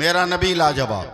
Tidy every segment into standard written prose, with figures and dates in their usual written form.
मेरा नबी लाजवाब,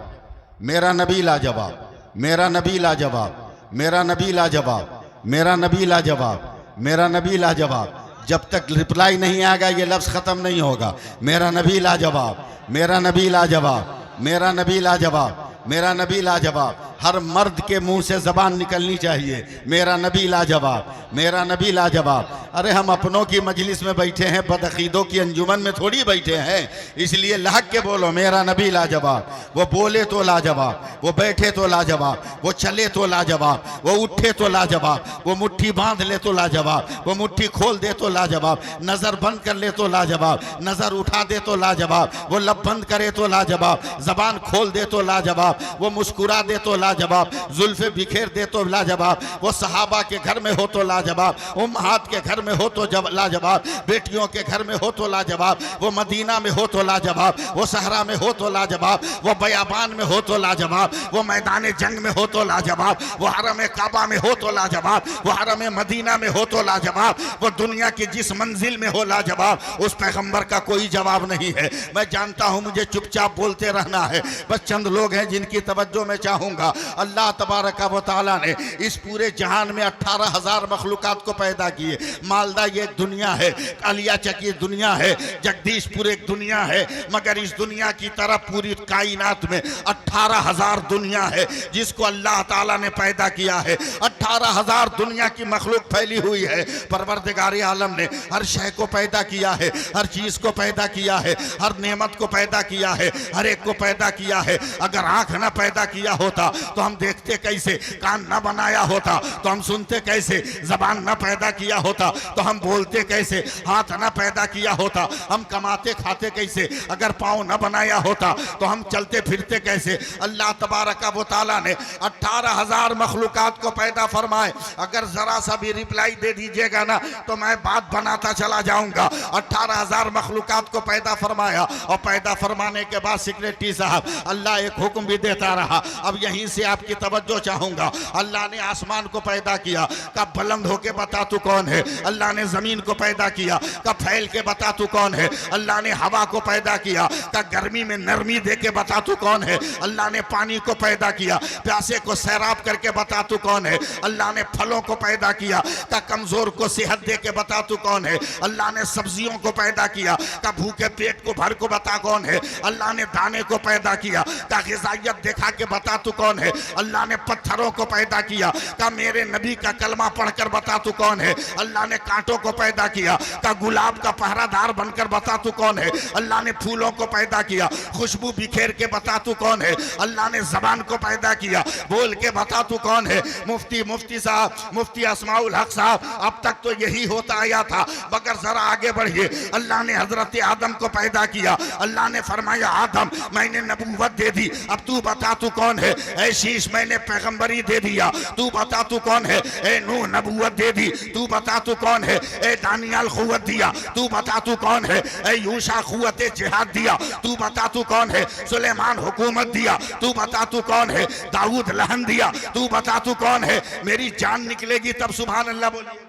मेरा नबी लाजवाब, मेरा नबी लाजवाब, मेरा नबी लाजवाब, मेरा नबी लाजवाब, मेरा नबी लाजवाब। जब तक रिप्लाई नहीं आएगा ये लफ्ज़ ख़त्म नहीं होगा। मेरा नबी लाजवाब, मेरा नबी लाजवाब, मेरा नबी लाजवाब, मेरा नबी लाजवाब। हर मर्द के मुंह से ज़बान निकलनी चाहिए, मेरा नबी लाजवाब, मेरा नबी लाजवाब। अरे हम अपनों की मजलिस में बैठे हैं, बदअकीदों की अंजुमन में थोड़ी बैठे हैं, इसलिए लहक के बोलो मेरा नबी लाजवाब। वो बोले तो लाजवाब, वो बैठे तो लाजवाब, वो चले तो लाजवाब, वो उठे तो लाजवाब, वो मुट्ठी बांध ले तो लाजवाब, वो मुट्ठी खोल दे तो लाजवाब, नज़र बंद कर ले तो लाजवाब, नज़र उठा दे तो लाजवाब, वो लब बंद करे तो लाजवाब, ज़बान खोल दे तो लाजवाब, वो मुस्कुरा दे तो लाजवाब, जुल्फ़े बिखेर दे तो लाजवाब, वो सहाबा के घर में हो तो लाजवाब, उम्महात के घर में हो तो लाजवाब, बेटियों के घर में हो तो लाजवाब, वो मदीना में हो तो लाजवाब, वो सहरा में हो तो लाजवाब, वो बयाबान में हो तो लाजवाब, वो मैदान जंग में हो तो लाजवाब, वो हरम काबा में हो तो लाजवाब, वो हरम मदीना में हो तो लाजवाब, वो दुनिया की जिस मंजिल में हो लाजवाब, उस पैगंबर का कोई जवाब नहीं है। मैं जानता हूँ मुझे चुपचाप बोलते रहना है, बस चंद लोग हैं जिनकी तवज्जो मैं चाहूँगा। अल्लाह तबारक व तआला ने इस पूरे जहान में 18,000 मखलूकात को पैदा किए। मालदा ये एक दुनिया है, कालिया चक एक दुनिया है, जगदीशपुर एक दुनिया है, मगर इस दुनिया की तरह पूरी कायनात में 18,000 दुनिया है जिसको अल्लाह ताला ने पैदा किया है। 18,000 दुनिया की मखलूक फैली हुई है। परवरदिगार आलम ने हर शय को पैदा किया है, हर चीज़ को पैदा किया है, हर नेमत को पैदा किया है, हर एक को पैदा किया है। अगर आँख ना पैदा किया होता तो हम देखते कैसे, कान ना बनाया होता तो हम सुनते कैसे, जबान ना पैदा किया होता तो हम बोलते कैसे, हाथ ना पैदा किया होता हम कमाते खाते कैसे, अगर पाँव ना बनाया होता तो हम चलते फिरते कैसे। अल्लाह तबारक व तआला ने 18,000 मखलूकात को पैदा फरमाए। अगर जरा सा भी रिप्लाई दे दीजिएगा ना तो मैं बात बनाता चला जाऊंगा। 18,000 मखलूकात को पैदा फरमाया और पैदा फरमाने के बाद सेक्रेटरी साहब अल्लाह एक हुक्म भी देता रहा। अब यहीं से आपकी तवज्जो चाहूंगा। अल्लाह ने आसमान को पैदा किया, कब बुलंद होके बता तू कौन है। अल्लाह ने जमीन को पैदा किया, कब फैल के बता तू कौन है। अल्लाह ने हवा को पैदा किया, कब गर्मी में नरमी दे के बता तू कौन है। अल्लाह ने पानी को पैदा किया, प्यासे को सैराब करके बता तू कौन है। अल्लाह ने फलों को पैदा किया, कब कमजोर को सेहत दे के बता तू कौन है। अल्लाह ने सब्जियों को पैदा किया, कब भूखे पेट को भर को बता कौन है। अल्लाह ने दाने को पैदा किया, कब ग़िज़ाइयत दिखा के बता तू कौन है। अल्लाह ने पत्थरों को पैदा किया, कब मेरे नबी का कलमा पढ़कर बता तू कौन है। अल्लाह ने कांटों को पैदा किया, कब गुलाब का पहरादार बनकर बता तू कौन है। अल्लाह ने फूलों को पैदा किया, खुशबू बिखेर के बता तू कौन है। अल्लाह ने जबान को पैदा किया, बोल के बता तू कौन है। मुफ्ती साहब, मुफ्ती अस्माउल हक साहब, अब तक तो यही होता आया था, मगर जरा आगे बढ़िए। अल्लाह ने हजरत आदम को पैदा किया। अल्लाह ने फरमाया आदम मैंने नबूवत दे दी, अब तू बता तू कौन है। ऐ शीश मैंने पैगंबरी दे दिया, तू बता तू कौन है। ए नूह नबूवत दे दी, तू बता तू कौन है। ए दानियाल खुवत दिया, तू बता तू कौन है। ए यूशा खुवत जिहाद दिया, तू बता तू कौन है। सुलेमान हुकूमत दिया, तू बता तू कौन है। दाऊद लहन दिया, तू बता तू कौन है। मेरी जान निकलेगी तब सुभान अल्लाह बोलिए,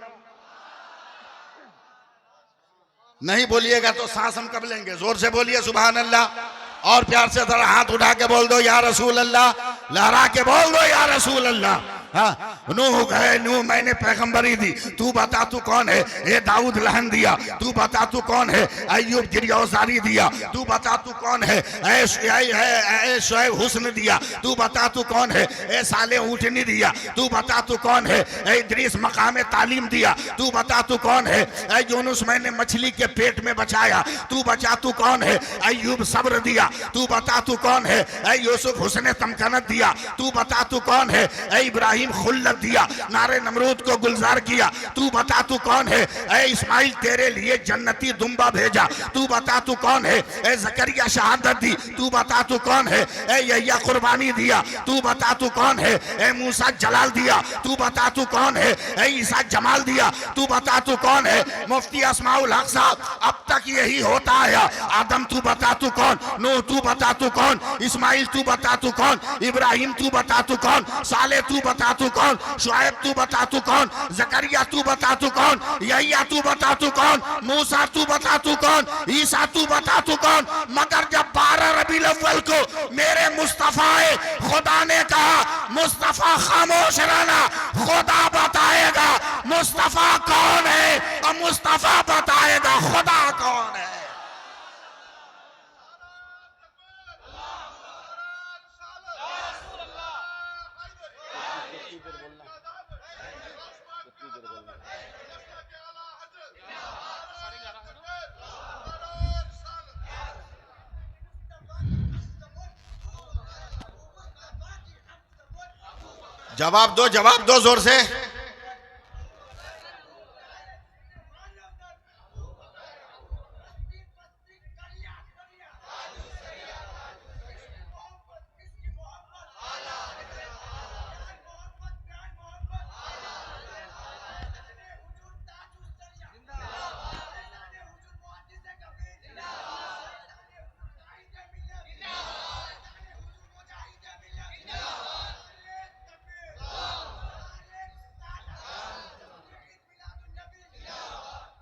नहीं बोलिएगा तो सांस हम कब लेंगे। जोर से बोलिए सुभान अल्लाह, और प्यार से जरा हाथ उठा के बोल दो या रसूल अल्लाह, लहरा के बोल दो या रसूल अल्लाह। हाँ नूह गए, नूह मैंने पैगंबरी दी, तू बता तू कौन है। ए दाऊद लहन दिया, तू बता तू कौन है। अय्यूब गिरयौसारी दिया, तू बता तू कौन है। ए शुएब हुस्न दिया, तू बता तू कौन है। ए साले ऊँटनी दिया, तू बता तू कौन है। ए इद्रीस मकाम तालीम दिया, तू बता तू कौन है। ए यूनुस मैंने मछली के पेट में बचाया, तू बचा तू कौन है। अय्यूब सब्र दिया, तू बता तू कौन है। ए यूसुफ हुस्न तमकनत दिया, तू बता तू कौन है। ए इब्राहिम खुल्लत दिया, नारे नमरूद को गुलजार किया, तू बता तू कौन है। ए इस्माइल तेरे लिए जन्नती दुम्बा भेजा, तू बता तू कौन है। ए जकरिया शहादत दी, तू बता तू कौन है। ए यह्या कुर्बानी दिया, तू बता तू कौन है। ए मूसा जलाल दिया, तू बता तू कौन है। ए ईसा जमाल दिया, तू बता तू कौन है। मुफ्ती अस्माउल हक साहब, अब तक यही होता आया। आदम तू बता तू कौन, नूह तू बता तू कौन, इस्माइल तू बता तू कौन, इब्राहिम तू बता तू कौन, साले तू बता तू कौन, शुआइब तू बता तू कौन, जकरिया तू बता तू कौन, यहिया तू बता तू कौन, मूसा तू बता तू कौन, ईसा तू बता तू कौन। मगर जब 12 रबीउल अव्वल को मेरे मुस्तफा खुदा ने कहा मुस्तफा खामोश रहना, खुदा बताएगा मुस्तफा कौन है और मुस्तफा बताएगा खुदा कौन है। जवाब दो जोर से।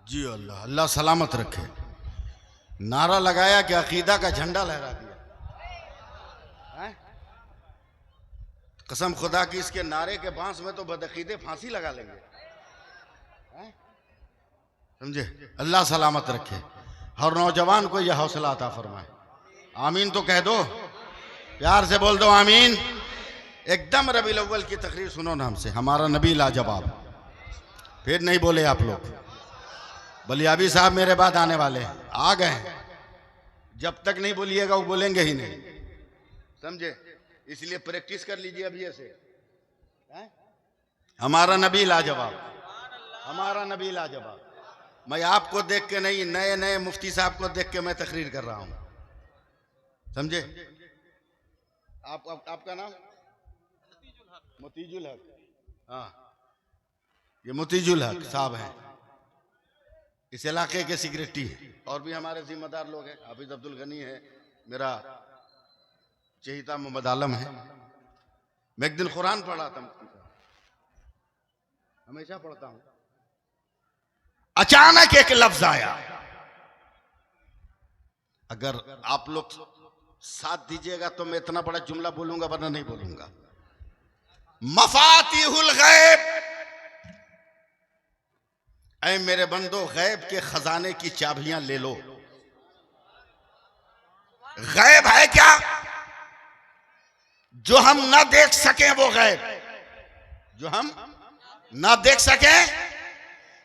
जी अल्लाह, अल्लाह सलामत रखे। नारा लगाया कि अकीदा का झंडा लहरा दिया। कसम खुदा की इसके नारे के बांस में तो बदअकीदे फांसी लगा लेंगे। समझे? अल्लाह सलामत रखे। हर नौजवान को यह हौसला अता फरमाए। आमीन तो कह दो, प्यार से बोल दो आमीन। एकदम रबीउल अव्वल की तकरीर सुनो ना हमसे। हमारा नबी लाजवाब। फिर नहीं बोले आप लोग। बलियाबी साहब मेरे बाद आने वाले हैं, आ गए हैं। जब तक नहीं बोलिएगा वो बोलेंगे ही नहीं। समझे? इसलिए प्रैक्टिस कर लीजिए अभी ऐसे। हमारा नबी लाजवाब, हमारा नबी लाजवाब। मैं आपको देख के नहीं, नए नए मुफ्ती साहब को देख के मैं तकरीर कर रहा हूं। समझे? आपका नाम मोतीजुल हक। हाँ, ये मोतीजुल हक साहब हैं, इस इलाके के सेक्रेटरी हैं। और भी हमारे जिम्मेदार लोग हैं। हाफिज अब्दुल गनी है, मेरा चहेता मोहम्मद आलम है। मैं एक दिन कुरान पढ़ा था, हमेशा पढ़ता हूं। अचानक एक लफ्ज आया, अगर आप लोग साथ दीजिएगा तो मैं इतना बड़ा जुमला बोलूंगा, वरना नहीं बोलूंगा। मफातिहुल गैब, ऐ मेरे बंदो गैब के खजाने की चाबियां ले लो। गैब है क्या? जो हम ना देख सकें वो गैब, जो हम ना देख सकें।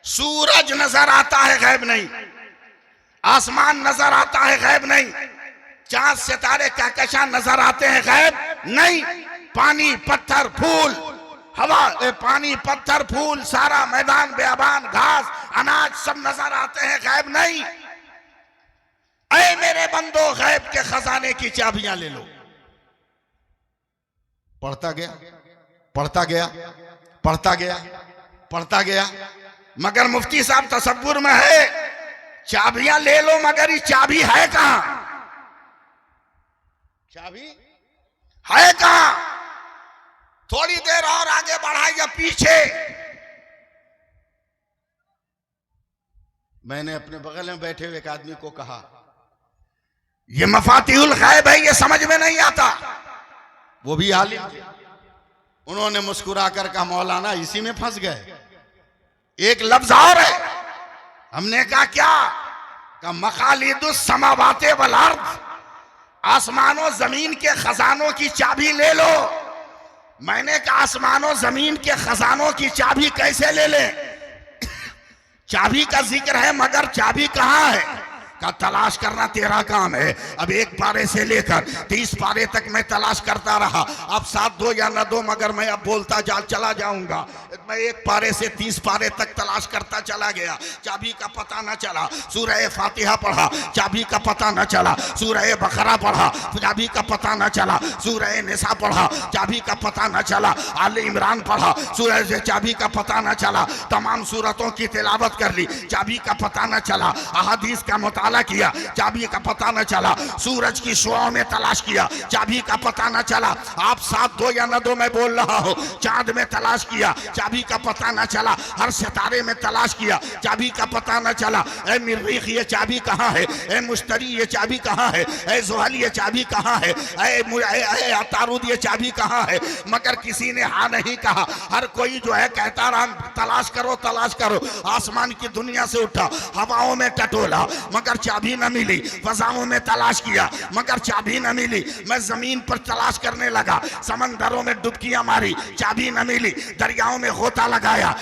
सूरज नजर आता है, गैब नहीं। आसमान नजर आता है, गैब नहीं। चांद सितारे कहकशां नजर आते हैं, गैब नहीं। पानी पत्थर फूल हवा, पानी पत्थर फूल सारा मैदान बेअबान घास अनाज सब नजर आते हैं, गैब नहीं। ऐ मेरे बंदो गैब के खजाने की चाबियां ले लो। पढ़ता गया, पढ़ता गया, पढ़ता गया, पढ़ता गया। मगर मुफ्ती साहब तसव्वुर में है चाबियां ले लो, मगर ये चाबी है कहां? चाबी है कहां? थोड़ी देर और आगे बढ़ाइए पीछे। मैंने अपने बगल में बैठे हुए एक आदमी को कहा, ये मफातिहुल गैब है, ये समझ में नहीं आता। वो भी आलिम थे। उन्होंने मुस्कुरा कर कहा, मौलाना इसी में फंस गए। एक लफ्ज और है। हमने कहा क्या? का मखालिदुस समावाते वल अर्द, आसमानों जमीन के खजानों की चाबी ले लो। मैंने कहा आसमानों जमीन के खजानों की चाबी कैसे ले ले? चाबी का जिक्र है, मगर चाबी कहां है? का तलाश करना तेरा काम है। अब 1 पारे से लेकर 30 पारे तक मैं तलाश करता रहा। अब साथ दो या न दो, मगर मैं अब बोलता चला जाऊंगा। मैं 1 पारे से 30 पारे तक तलाश करता चला गया, चाबी का पता न चला। सूरह फातिहा पढ़ा, चाबी का पता न चला। सूरह बकरा पढ़ा, चाबी का पता न चला। सूरह निसा पढ़ा, चाबी का पता न चला। आले इमरान पढ़ा, सूरह से चाबी का पता न चला। तमाम सूरतों की तिलावत कर ली, चाबी का पता न चला। अहादीस का मुताला किया, चाबी का पता न चला। सूरज की शुआओं में तलाश किया, चाबी का पता न चला। आप साथ दो या न दो, मैं बोल रहा हूँ। चांद में तलाश किया, चाबी का पता न चला। हर सितारे में तलाश किया, चाबी का पता न चला। ए मरीख ये चाबी कहाँ है? ए मुश्तरी ये चाबी कहाँ है? ए ज़ुहल ये चाबी कहाँ है? ए अतारुद ये चाबी कहाँ है? मगर किसी ने हाँ नहीं कहा। हर कोई जो है कहता रहा तलाश करो तलाश करो। आसमान की दुनिया से उठा, हवाओं में टटोला, मगर चाबी न मिली। फजाओं में तलाश किया, मगर चाबी न मिली। मैं जमीन पर तलाश करने लगा, समंदरों में डुबकियां मारी, चाबी न मिली। दरियाओं में गोता लगाया,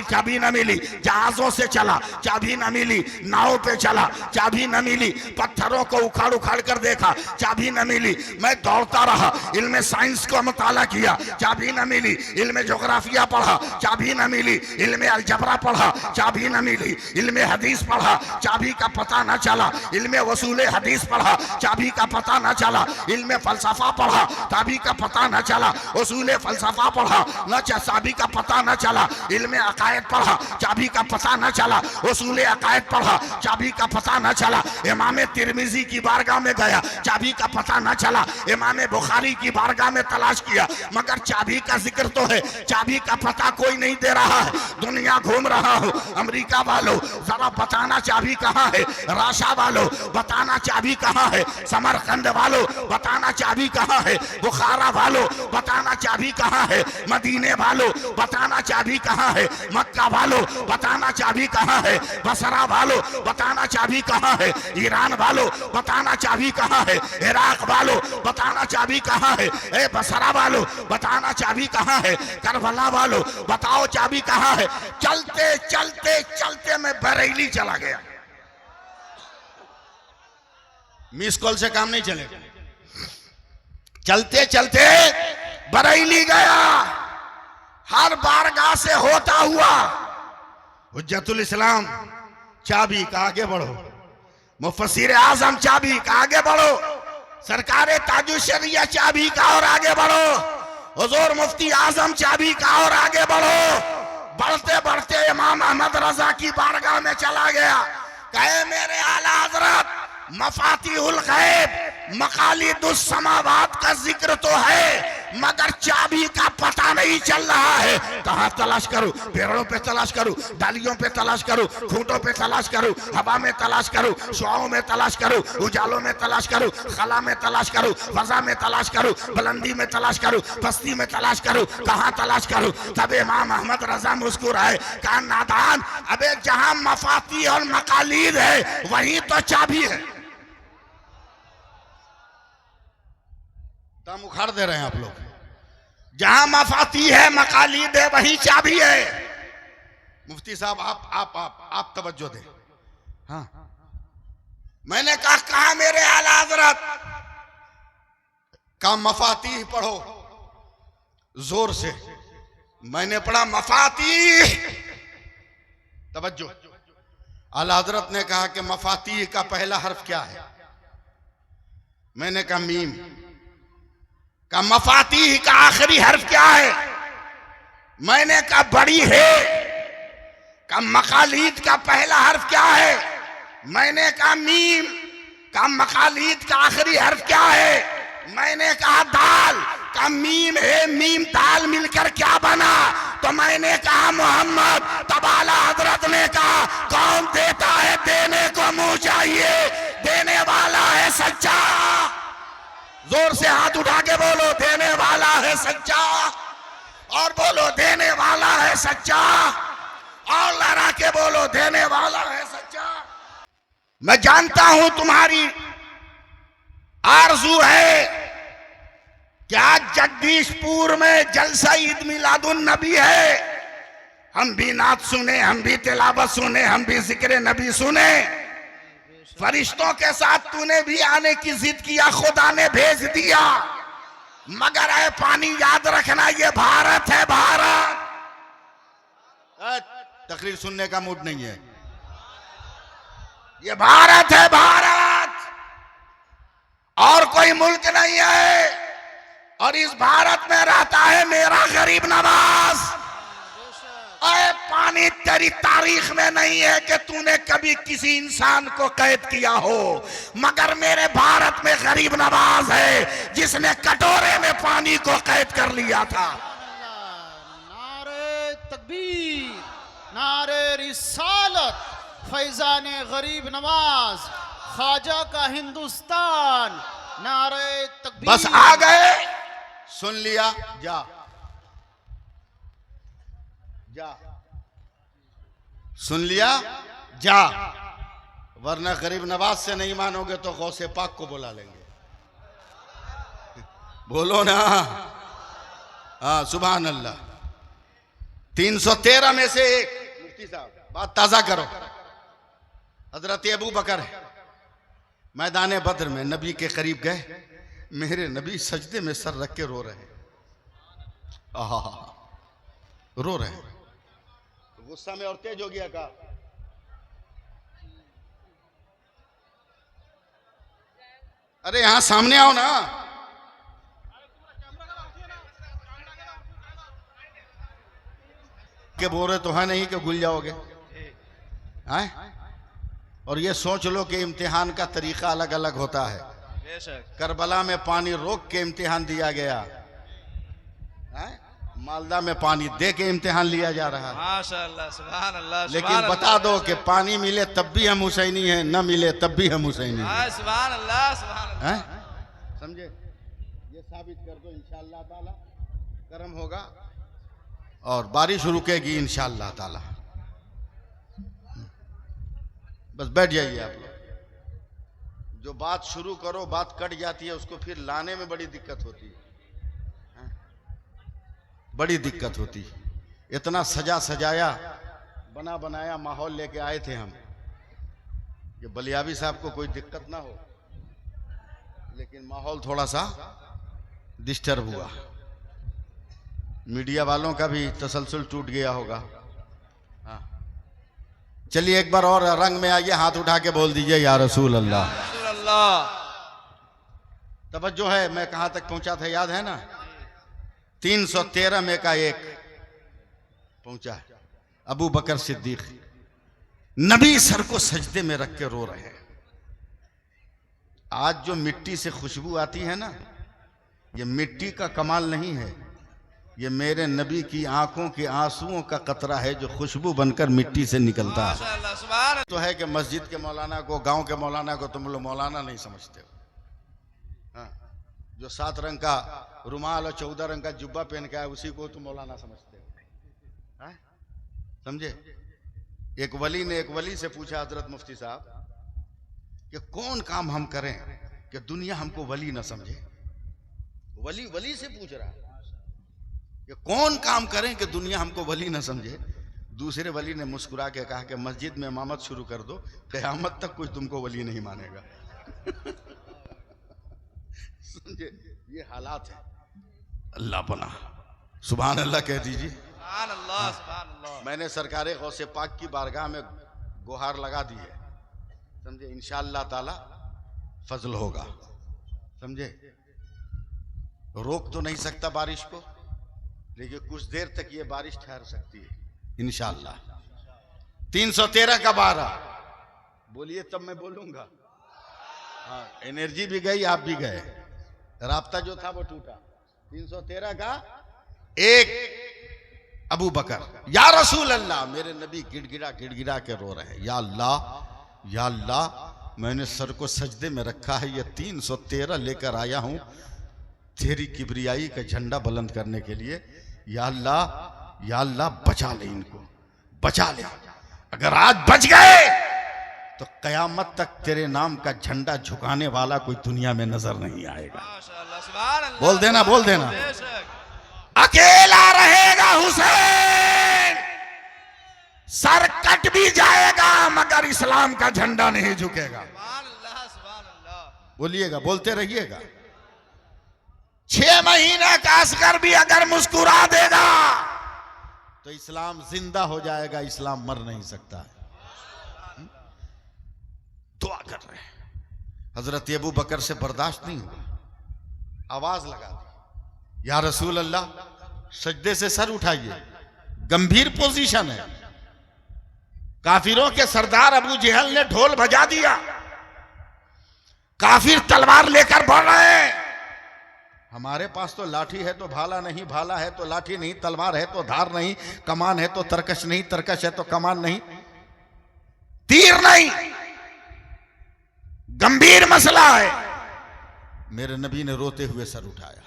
चाबी न मिली। जहाजों से चला, चाबी न मिली। नाव पे चला, चाबी न मिली। पत्थरों को उखाड़ उखाड़ कर देखा, चाबी न मिली। मैं दौड़ता रहा, इल्म साइंस को मुताला किया, चाबी न मिली। इल्म जोग्राफिया पढ़ा, चाबी न मिली। इल्म अलजबरा पढ़ा, चाबी न मिली। इल्म हदीस पढ़ा, चाबी का पता न चला। इल्म वसूले हदीस पढ़ा, चाबी का पता न चला। इल्म फलसफा पढ़ा, चाबी का पता न चला। उसूले फलसफा पढ़ा, न चाबी का पता न चला। इल्म अकायद पढ़ा, चाबी का पता न चला। उसूले अकायद पढ़ा, चाबी का पता न चला। इमाम तिरमिजी की बारगाह में गया, चाबी का पता न चला। इमाम बुखारी की बारगाह में तलाश किया, मगर चाबी का जिक्र तो है, चाबी का पता कोई नहीं दे रहा है। दुनिया घूम रहा हूँ। अमेरिका वालों जरा बताना चाबी कहाँ है? राशा वालों बताना चाबी कहाँ है? समरकंद वालों बताना चाबी कहाँ है? बुखारा वालों बताना चाबी कहाँ है? मदीने वालों बताना चाबी कहाँ है? मक्का वालों बताना चाबी कहाँ है? बसरा वालों बताना चाबी कहाँ है? ईरान वालों बताना चाबी कहाँ है? इराक वालों बताना चाबी कहाँ है? ए बसरा वालों बताना चाबी कहाँ है? करबला वालों बताओ चाबी कहाँ है? चलते चलते चलते मैं बरेली चला गया। मिस कॉल से काम नहीं चलेगा। चलते चलते बरेली गया। हर बारगाह से होता हुआ हुज्जतुल इस्लाम चाबी का आगे बढ़ो, मुफस्सिर आजम चाबी का आगे बढ़ो, सरकारे ताजुल शरिया चाबी का और आगे बढ़ो, हुजूर मुफ्ती आजम चाबी का और आगे बढ़ो। बढ़ते बढ़ते इमाम अहमद रजा की बारगाह में चला गया। कहे मेरे आला हजरत मफातिहुल गैब मकालिदुस समावात का जिक्र तो है, मगर चाबी का पता नहीं चल रहा है। कहाँ तलाश करूं? पेड़ों पे तलाश करूं, डालियों पे तलाश करूं, खूंटों पे तलाश करूं, हवा में तलाश करूं, शुआओं में तलाश करूं, उजालों में तलाश करूं, खला में तलाश करूं, फजा में तलाश करूं, बुलंदी में तलाश करूं, पस्ती में तलाश करूं, कहाँ तलाश करूं? तब इमाम अहमद रजा मुस्कुराए, कहा नादान, अबे जहां मफाती और मकालीद है वहीं तो चाबी है। दम उखाड़ दे रहे हैं आप लोग। जहां मफाती है मकालीद है वही चाबी है। मुफ्ती साहब आप तवज्जो दें। हाँ, मैंने कहा मेरे आला हजरत का मफाती पढ़ो जोर से। मैंने पढ़ा मफाती, तवज्जो। आला हजरत ने कहा कि मफाती का पहला हर्फ क्या है? मैंने कहा मीम। का मफाती का आखिरी हर्फ क्या है? मैंने कहा बड़ी है। का मकालीद का पहला हर्फ क्या है? मैंने कहा मीम। का मकालीद का आखिरी हर्फ क्या है? मैंने कहा दाल। का मीम है मीम दाल मिलकर क्या बना? तो मैंने कहा मोहम्मद। तब आला हजरत ने कहा कौन देता है देने को मुंह चाहिए, देने वाला है सच्चा। जोर से हाथ उठा के बोलो देने वाला है सच्चा, और बोलो देने वाला है सच्चा, और लड़ा के बोलो देने वाला है सच्चा। मैं जानता हूं तुम्हारी आरजू है कि आज जगदीशपुर में जलसा ईद मिलादुन नबी है। हम भी नात सुने, हम भी तिलावत सुने, हम भी जिक्र नबी सुने। फरिश्तों के साथ तूने भी आने की जिद किया, खुदा ने भेज दिया। मगर है पानी याद रखना, ये भारत है भारत। तकरीर सुनने का मूड नहीं है। ये भारत है भारत, और कोई मुल्क नहीं है। और इस भारत में रहता है मेरा गरीब नवाज। अरे पानी तेरी तारीख में नहीं है कि तूने कभी किसी इंसान को कैद किया हो, मगर मेरे भारत में गरीब नवाज है जिसने कटोरे में पानी को कैद कर लिया था। नारे तकबीर, नारे रिसालत, फैजान गरीब नवाज, ख्वाजा का हिंदुस्तान, नारे तकबीर। बस आ गए, सुन लिया, जा जा, सुन लिया, जा, वरना गरीब नवाज से नहीं मानोगे तो गौसे पाक को बुला लेंगे। बोलो ना, हाँ सुभान अल्लाह। 313 में से एक, मुफ्ती साहब बात ताजा करो, हजरत अबू बकर है, मैदान बद्र में नबी के करीब गए, मेरे नबी सजदे में सर रख के रो रहे हैं, रो रहे हैं। गुस्सा में और तेज हो गया का, अरे यहां सामने आओ ना, के बोरे तो है नहीं कि भूल जाओगे, हैं? और ये सोच लो कि इम्तिहान का तरीका अलग अलग होता है। करबला में पानी रोक के इम्तिहान दिया गया, हैं? मालदा में पानी दे के इम्तिहान लिया जा रहा है। माशाअल्लाह, सुभान अल्लाह। लेकिन बता दो कि पानी मिले तब भी हम हुसैनी हैं, न मिले तब भी हम हुसैनी हैं। सुभान अल्लाह, सुभान अल्लाह। समझे? ये साबित कर दो, इंशाअल्लाह ताला करम होगा और बारिश रुकेगी इंशाअल्लाह ताला। बस बैठ जाइए आप लोग। जो बात शुरू करो बात कट जाती है, उसको फिर लाने में बड़ी दिक्कत होती है, बड़ी दिक्कत होती है। इतना सजा सजाया बना बनाया माहौल लेके आए थे हम कि बलियाबी साहब को कोई दिक्कत ना हो, लेकिन माहौल थोड़ा सा डिस्टर्ब हुआ। मीडिया वालों का भी तसलसल टूट गया होगा। हाँ, चलिए एक बार और रंग में आइए, हाथ उठा के बोल दीजिए या रसूल अल्लाह। रसूल अल्लाह। तवज्जो है, मैं कहां तक पहुंचा था याद है ना? 313 में का एक पहुंचा है। अबू बकर सिद्दीक नबी सर को सजदे में रख के रो रहे हैं। आज जो मिट्टी से खुशबू आती है ना, ये मिट्टी का कमाल नहीं है, ये मेरे नबी की आंखों के आंसुओं का कतरा है जो खुशबू बनकर मिट्टी से निकलता है। माशाअल्लाह, सुभान। तो है कि मस्जिद के मौलाना को, गांव के मौलाना को तुम लोग मौलाना नहीं समझते हो। हाँ, जो 7 रंग का रुमाल और 14 रंग का जुब्बा पहन के आए उसी को तुम मौलाना समझते हो। हाँ? समझे? एक वली ने एक वली से पूछा, हजरत मुफ्ती साहब कि कौन काम हम करें कि दुनिया हमको वली ना समझे। वली वली से पूछ रहा है कि कौन काम करें कि दुनिया हमको वली ना समझे। दूसरे वली ने मुस्कुरा के कहा कि मस्जिद में इमामत शुरू कर दो, क़यामत तक कोई तुमको वली नहीं मानेगा। समझे? ये हालात है। अल्लाह पना, सुभान अल्लाह कह दीजिए। सुभान अल्लाह, सुभान अल्लाह। मैंने सरकारे गौसे पाक की बारगाह में गुहार लगा दी है, समझे? इंशाअल्लाह ताला फजल होगा, समझे? रोक तो नहीं सकता बारिश को, लेकिन कुछ देर तक ये बारिश ठहर सकती है इंशाअल्लाह। 313 का 12 बोलिए तब मैं बोलूंगा। हाँ, एनर्जी भी गई, आप भी गए, राब्ता जो था वो टूटा। 313 का 1 अबू बकर, या रसूल अल्लाह, मेरे नबी गिड़गिड़ा गिड़गिड़ा के रो रहे हैं, या अल्लाह, या अल्लाह, मैंने सर को सजदे में रखा है, ये 313 लेकर आया हूं तेरी किबरियाई का झंडा बुलंद करने के लिए। या अल्लाह बचा ले, इनको बचा ले। अगर आज बच गए तो कयामत तक तेरे नाम का झंडा झुकाने वाला कोई दुनिया में नजर नहीं आएगा। माशाअल्लाह, सुभान अल्लाह। बोल देना, बोल देना। बेशक। अकेला रहेगा हुसैन, सर कट भी जाएगा मगर इस्लाम का झंडा नहीं झुकेगा। सुभान अल्लाह, सुभान अल्लाह। बोलिएगा, बोलते रहिएगा। 6 महीने का असगर भी अगर मुस्कुरा देगा तो इस्लाम जिंदा हो जाएगा, इस्लाम मर नहीं सकता है। दुआ कर रहे हैं। हजरत अबू बकर से बर्दाश्त नहीं हुआ, आवाज लगा दी, या रसूल अल्लाह, सजदे से सर उठाइए, गंभीर पोजीशन है। काफिरों के सरदार अबू जहल ने ढोल बजा दिया, काफिर तलवार लेकर बढ़ रहे हैं। हमारे पास तो लाठी है तो भाला नहीं, भाला है तो लाठी नहीं, तलवार है तो धार नहीं, कमान है तो तरकश नहीं, तरकश है तो कमान नहीं, तीर नहीं। गंभीर मसला है। मेरे नबी ने रोते हुए सर उठाया,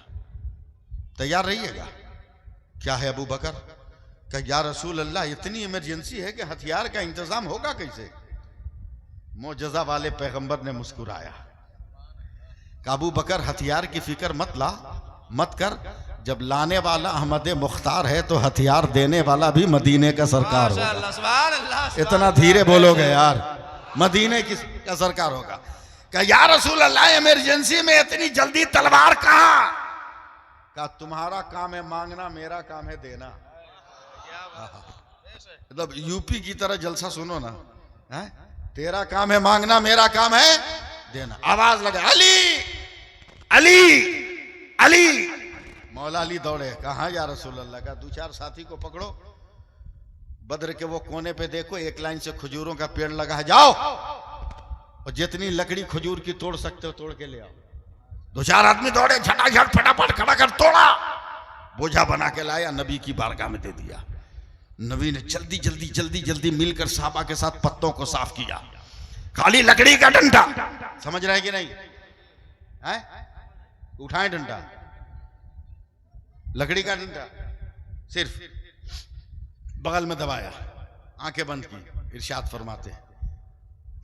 तैयार रहिएगा। क्या है अबू बकर? क्या या रसूल अल्लाह, इतनी इमरजेंसी है कि हथियार का इंतजाम होगा कैसे? मोजज़ा वाले पैगंबर ने मुस्कुराया। अबू बकर हथियार की फिक्र मत कर, जब लाने वाला अहमद मुख्तार है तो हथियार देने वाला भी मदीने का सरकार होगा। माशाअल्लाह, सुभान अल्लाह, इतना धीरे बोलोगे यार, मदीने का सरकार होगा। क्या या रसूल अल्लाह, इमरजेंसी में इतनी जल्दी तलवार कहां? क्या तुम्हारा काम है मांगना, मेरा काम है देना। मतलब यूपी की तरह जलसा सुनो ना, है? तेरा काम है मांगना, मेरा काम है देना। आवाज लगा, अली अली अली। मौला अली दौड़े, कहां या रसूल अल्लाह? का दो चार साथी को पकड़ो, बद्र के वो कोने पे देखो, एक लाइन से खजूरों का पेड़ लगा है, जाओ और जितनी लकड़ी खजूर की तोड़ सकते हो तोड़ के ले आओ। दो चार आदमी दौड़े, झटाझट फटाफट खड़ा कर तोड़ा, बोझा बना के लाया, नबी की बारगाह में दे दिया। नबी ने जल्दी जल्दी जल्दी जल्दी मिलकर साहबा के साथ पत्तों को साफ किया। खाली लकड़ी का डंडा, समझ रहे कि नहीं? है? उठाएं डंडा, लकड़ी का डंडा, सिर्फ बगल में दबाया, आंखें बंद की, इरशाद फरमाते हैं,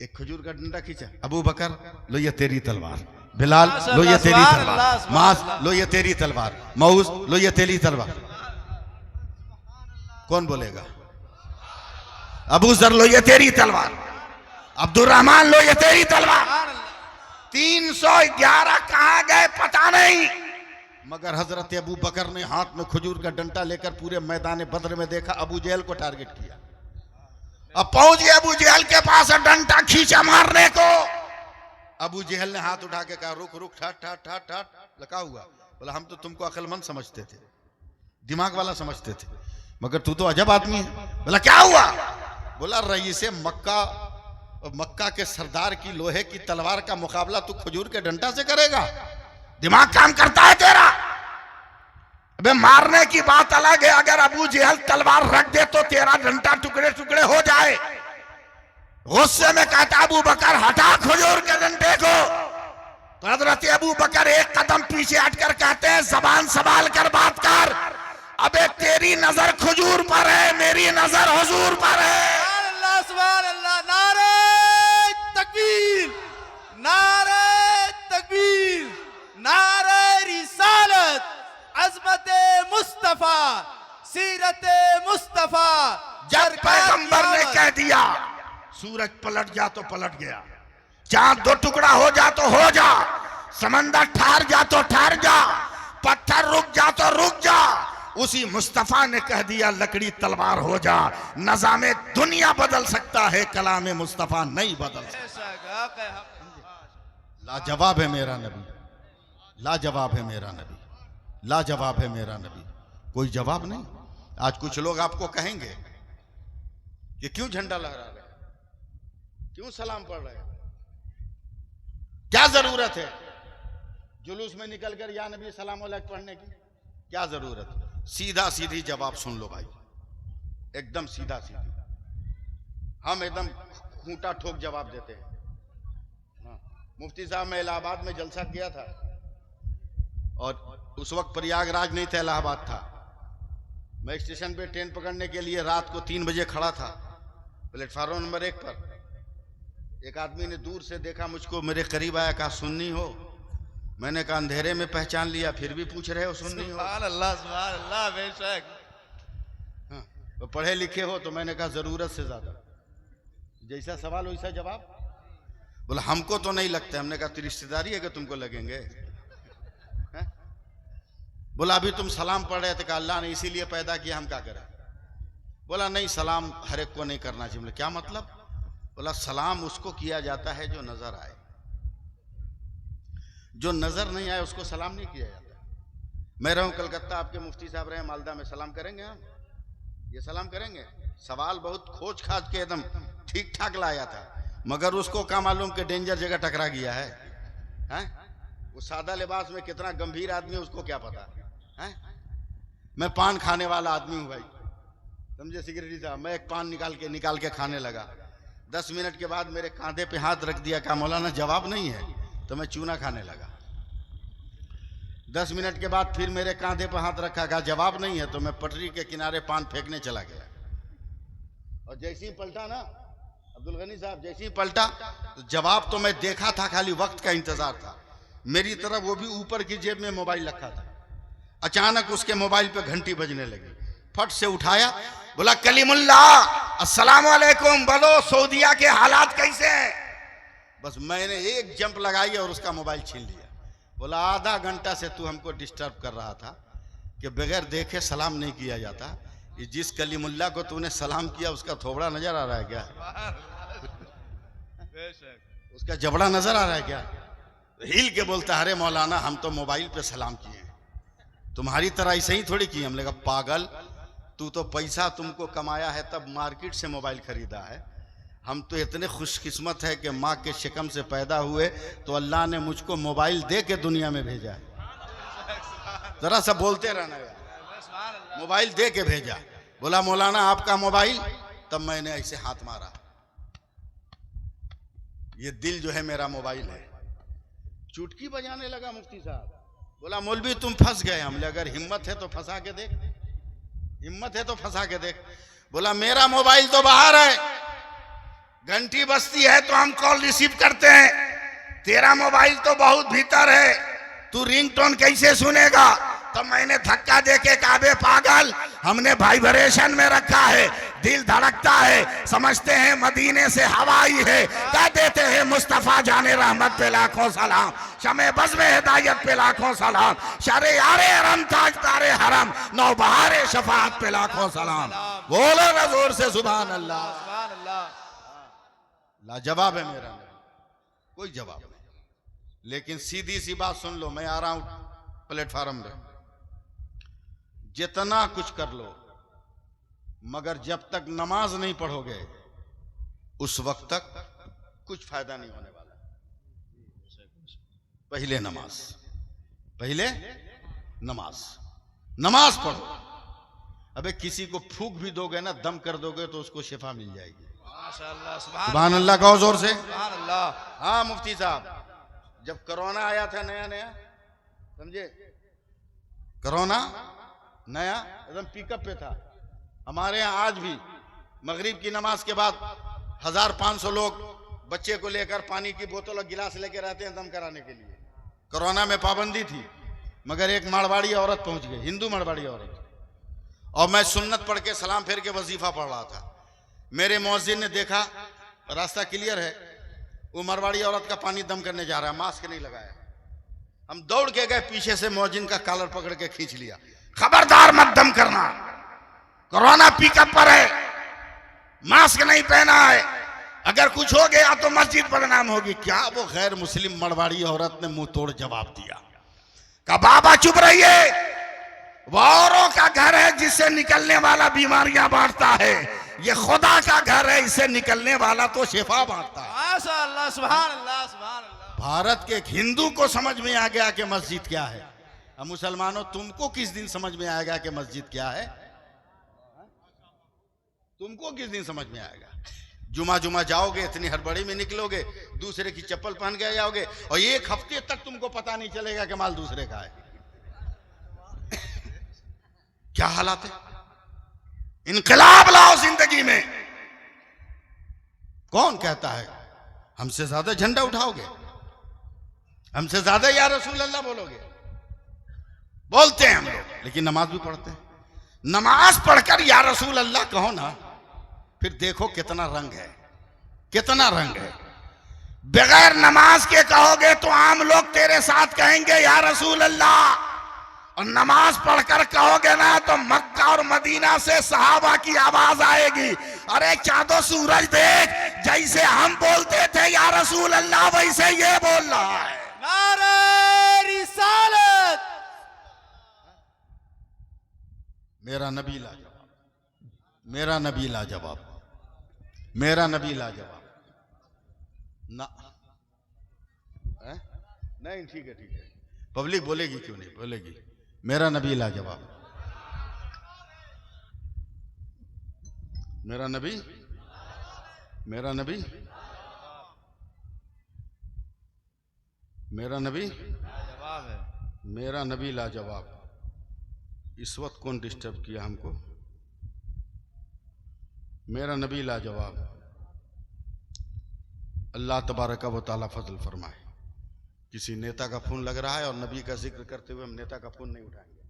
एक खजूर का डंडा खींचा, अबू बकर लो ये तेरी तलवार, बिलाल लो ये तेरी तलवार, मास लो ये तेरी तलवार, मऊस लो ये तेरी तलवार। कौन बोलेगा? अबू जर लो ये तेरी तलवार, अब्दुर्रहमान लो ये तेरी तलवार। 311 कहां गए पता नहीं, मगर हजरत अबू बकर ने हाथ में खजूर का डंडा लेकर पूरे मैदान बद्र में देखा, अबू जहल को टारगेट किया। अब पहुंच गए अबू जहल के पास, डंडा खींचा मारने को। अबू जहल ने हाथ उठा के कहा, रुक रुक, ठाट ठाट ठाट ठाट, लगा हुआ। बोला, हम तो तुमको अक्लमंद समझते थे, दिमाग वाला समझते थे, मगर तू तो अजब आदमी है। बोला क्या हुआ? बोला रईसे मक्का के सरदार की लोहे की तलवार का मुकाबला तू खजूर के डंडा से करेगा? दिमाग काम करता है तेरा? अबे मारने की बात अलग है, अगर अबू जहल तलवार रख दे तो तेरा डंडा टुकड़े टुकड़े हो जाए। गुस्से में कहता अबू बकर, हटा खजूर के डंडे को। तो हजरत अबू बकर एक कदम पीछे हटकर कहते हैं, जबान संभाल कर बात कर, अबे तेरी नजर खजूर पर है, मेरी नजर हुजूर पर है। सुभान अल्लाह, नारे तकबीर, नारे तकबीर, नारे रिसालत, अज़मत मुस्तफा, सीरत मुस्तफा। जब पैगंबर ने कह दिया सूरज पलट जा तो पलट गया, चांद दो टुकड़ा हो जा तो हो जा, समंदर ठहर जा तो ठहर जा, पत्थर रुक जा तो रुक जा, उसी मुस्तफा ने कह दिया लकड़ी तलवार हो जा। नज़ामे दुनिया बदल सकता है, कलामे मुस्तफा नहीं बदल सकता। लाजवाब है मेरा नबी, लाजवाब है मेरा नबी, लाजवाब है मेरा नबी, कोई जवाब नहीं। आज कुछ लोग आपको कहेंगे कि क्यों झंडा लहरा रहे, क्यों सलाम पढ़ रहे, क्या जरूरत है जुलूस में निकलकर या नबी सलाम अलैकुम पढ़ने की, क्या जरूरत है? सीधा सीधी जवाब सुन लो भाई, एकदम सीधा सीधी, हम एकदम खूंटा ठोक जवाब देते हैं। मुफ्ती साहब, मैं इलाहाबाद में जलसा किया था और उस वक्त प्रयागराज नहीं था, इलाहाबाद था। मैं स्टेशन पे ट्रेन पकड़ने के लिए रात को 3 बजे खड़ा था प्लेटफार्म नंबर 1 पर। एक आदमी ने दूर से देखा मुझको, मेरे करीब आया, कहा सुन्नी हो? मैंने कहा अंधेरे में पहचान लिया, फिर भी पूछ रहे हो सुन्नी हो? सुभान अल्लाह, बेशक। हाँ, तो पढ़े लिखे हो? तो मैंने कहा जरूरत से ज्यादा। जैसा सवाल वैसा जवाब। बोला हमको तो नहीं लगता। हमने कहा तो रिश्तेदारी है कि तुमको लगेंगे? बोला अभी तुम सलाम पढ़ रहे थे, कहा अल्लाह ने इसीलिए पैदा किया, हम क्या करें? बोला नहीं, सलाम हर एक को नहीं करना चाहिए। बोला क्या मतलब? बोला सलाम उसको किया जाता है जो नजर आए, जो नजर नहीं आए उसको सलाम नहीं किया जाता। मैं रहूं कलकत्ता, आपके मुफ्ती साहब रहे मालदा में, सलाम करेंगे हम? ये सलाम करेंगे? सवाल बहुत खोज खाज के एकदम ठीक ठाक लाया था, मगर उसको क्या मालूम कि डेंजर जगह टकरा गया है, हैं? वो सादा लिबास में कितना गंभीर आदमी है उसको क्या पता है? मैं पान खाने वाला आदमी हूं भाई, समझे सिक्योरिटी साहब। मैं एक पान निकाल के खाने लगा। 10 मिनट के बाद मेरे कांधे पे हाथ रख दिया, कहा मौलाना जवाब नहीं है, तो मैं चूना खाने लगा। 10 मिनट के बाद फिर मेरे कांधे पर हाथ रखा, कहा जवाब नहीं है, तो मैं पटरी के किनारे पान फेंकने चला गया। और जैसे ही पलटा ना अब्दुल गनी साहब, जैसे ही पलटा तो जवाब तो मैं देखा था, खाली वक्त का इंतजार था। मेरी तरफ वो भी ऊपर की जेब में मोबाइल रखा था। अचानक उसके मोबाइल पे घंटी बजने लगी, फट से उठाया, बोला कलीमुल्लाह अस्सलाम वालेकुम, बोलो सऊदीया के हालात कैसे हैं? बस मैंने एक जंप लगाई और उसका मोबाइल छीन लिया। बोला आधा घंटा से तू हमको डिस्टर्ब कर रहा था कि बगैर देखे सलाम नहीं किया जाता। ये जिस कलीमुल्लाह को तूने सलाम किया उसका थोबड़ा नजर आ रहा है क्या? उसका जबड़ा नजर आ रहा है क्या? हिल के बोलता अरे मौलाना हम तो मोबाइल पे सलाम किए हैं, तुम्हारी तरह ऐसे ही थोड़ी किए। हमने कहा पागल, तू तो पैसा तुमको कमाया है तब मार्केट से मोबाइल खरीदा है, हम तो इतने खुशकिस्मत है कि माँ के शिकम से पैदा हुए तो अल्लाह ने मुझको मोबाइल दे के दुनिया में भेजा है। जरा सा बोलते रहना यार, मोबाइल दे के भेजा। बोला मौलाना आपका मोबाइल, तब मैंने ऐसे हाथ मारा, ये दिल जो है मेरा मोबाइल है। चुटकी बजाने लगा मुफ्ती साहब। बोला मौलवी तुम फंस गए। हमने अगर हिम्मत है तो फंसा के देख, हिम्मत है तो फंसा के देख। बोला मेरा मोबाइल तो बाहर है, घंटी बजती है तो हम कॉल रिसीव करते हैं, तेरा मोबाइल तो बहुत भीतर है, तू रिंगटोन कैसे सुनेगा? तो मैंने धक्का देके कहा बे पागल, हमने वाइब्रेशन में रखा है, दिल धड़कता है, समझते हैं मदीने से हवा आई है, कह देते हैं मुस्तफा जाने रहमत पे लाखों सलाम, शमे बज़्म हिदायत पे लाखों सलाम, शरे यारे हरम ताज तारे हरम, नौबहारे शफाअत पे लाखों सलाम। बोलो ना जोर से सुभान अल्लाह। सुभान अल्लाह। लाजवाब है मेरा, कोई जवाब नहीं। लेकिन सीधी सी बात सुन लो, मैं आ रहा हूं प्लेटफार्म पे, जितना कुछ कर लो मगर जब तक नमाज नहीं पढ़ोगे उस वक्त तक कुछ फायदा नहीं होने वाला। पहले नमाज, पहले नमाज, नमाज पढ़ो। अबे किसी को फूक भी दोगे ना, दम कर दोगे तो उसको शिफा मिल जाएगी। माशाअल्लाह, सुभान अल्लाह कहो जोर से। सुभान अल्लाह। हाँ मुफ्ती साहब, जब कोरोना आया था नया नया, समझे, कोरोना नया एकदम पिकअप पे था। हमारे यहाँ आज भी मगरिब की नमाज के बाद 1500 लोग बच्चे को लेकर पानी की बोतल और गिलास लेकर रहते हैं दम कराने के लिए। कोरोना में पाबंदी थी, मगर एक मारवाड़ी औरत पहुंच गई, हिंदू मारवाड़ी औरत, और मैं सुन्नत पढ़ के सलाम फेर के वजीफा पढ़ रहा था। मेरे मौजिन ने देखा रास्ता क्लियर है, वो मारवाड़ी औरत का पानी दम करने जा रहा है, मास्क नहीं लगाया। हम दौड़ के गए, पीछे से मौजिन का कॉलर पकड़ के खींच लिया, खबरदार मत दम करना, कोरोना पिकअप पर है, मास्क नहीं पहना है, अगर कुछ हो गया तो मस्जिद बदनाम होगी। क्या वो गैर मुस्लिम मरवाड़ी औरत ने मुंह तोड़ जवाब दिया, कहा बाबा चुप रहिए, वो औरों का घर है जिससे निकलने वाला बीमारियां बांटता है, ये खुदा का घर है, इससे निकलने वाला तो शिफा बांटता है। माशाअल्लाह, सुभान अल्लाह, सुभान अल्लाह। भारत के एक हिंदू को समझ में आ गया कि मस्जिद क्या है। अब मुसलमानों तुमको किस दिन समझ में आएगा कि मस्जिद क्या है? तुमको किस दिन समझ में आएगा? जुमा जुमा जाओगे, इतनी हड़बड़ी में निकलोगे, दूसरे की चप्पल पहन के जाओगे, और एक हफ्ते तक तुमको पता नहीं चलेगा कि माल दूसरे का है। क्या हालात है? इनकलाब लाओ जिंदगी में। कौन कहता है हमसे ज्यादा झंडा उठाओगे, हमसे ज्यादा या रसूल अल्लाह बोलोगे? बोलते हैं हम लोग, लेकिन नमाज भी पढ़ते हैं। नमाज पढ़कर या रसूल अल्लाह कहो ना, फिर देखो कितना रंग है, कितना रंग है। बगैर नमाज के कहोगे तो आम लोग तेरे साथ कहेंगे या रसूल अल्लाह, और नमाज पढ़कर कहोगे ना तो मक्का और मदीना से सहाबा की आवाज आएगी, अरे चांदो सूरज देख, जैसे हम बोलते थे या रसूल अल्लाह वैसे ये बोल रहा है। नारे रिसालत। मेरा नबी लाजवाब, मेरा नबी लाजवाब, मेरा नबी लाजवाब। ना नहीं, ठीक है, ठीक है, पब्लिक बोलेगी, क्यों नहीं बोलेगी। मेरा नबी लाजवाब, मेरा नबी, मेरा नबी, मेरा नबी, जवाब है। मेरा नबी लाजवाब। इस वक्त कौन डिस्टर्ब किया हमको? मेरा नबी लाजवाब। अल्लाह तबारक व तआला फजल फरमाए। किसी नेता का फोन लग रहा है और नबी का जिक्र करते हुए हम नेता का फोन नहीं उठाएंगे।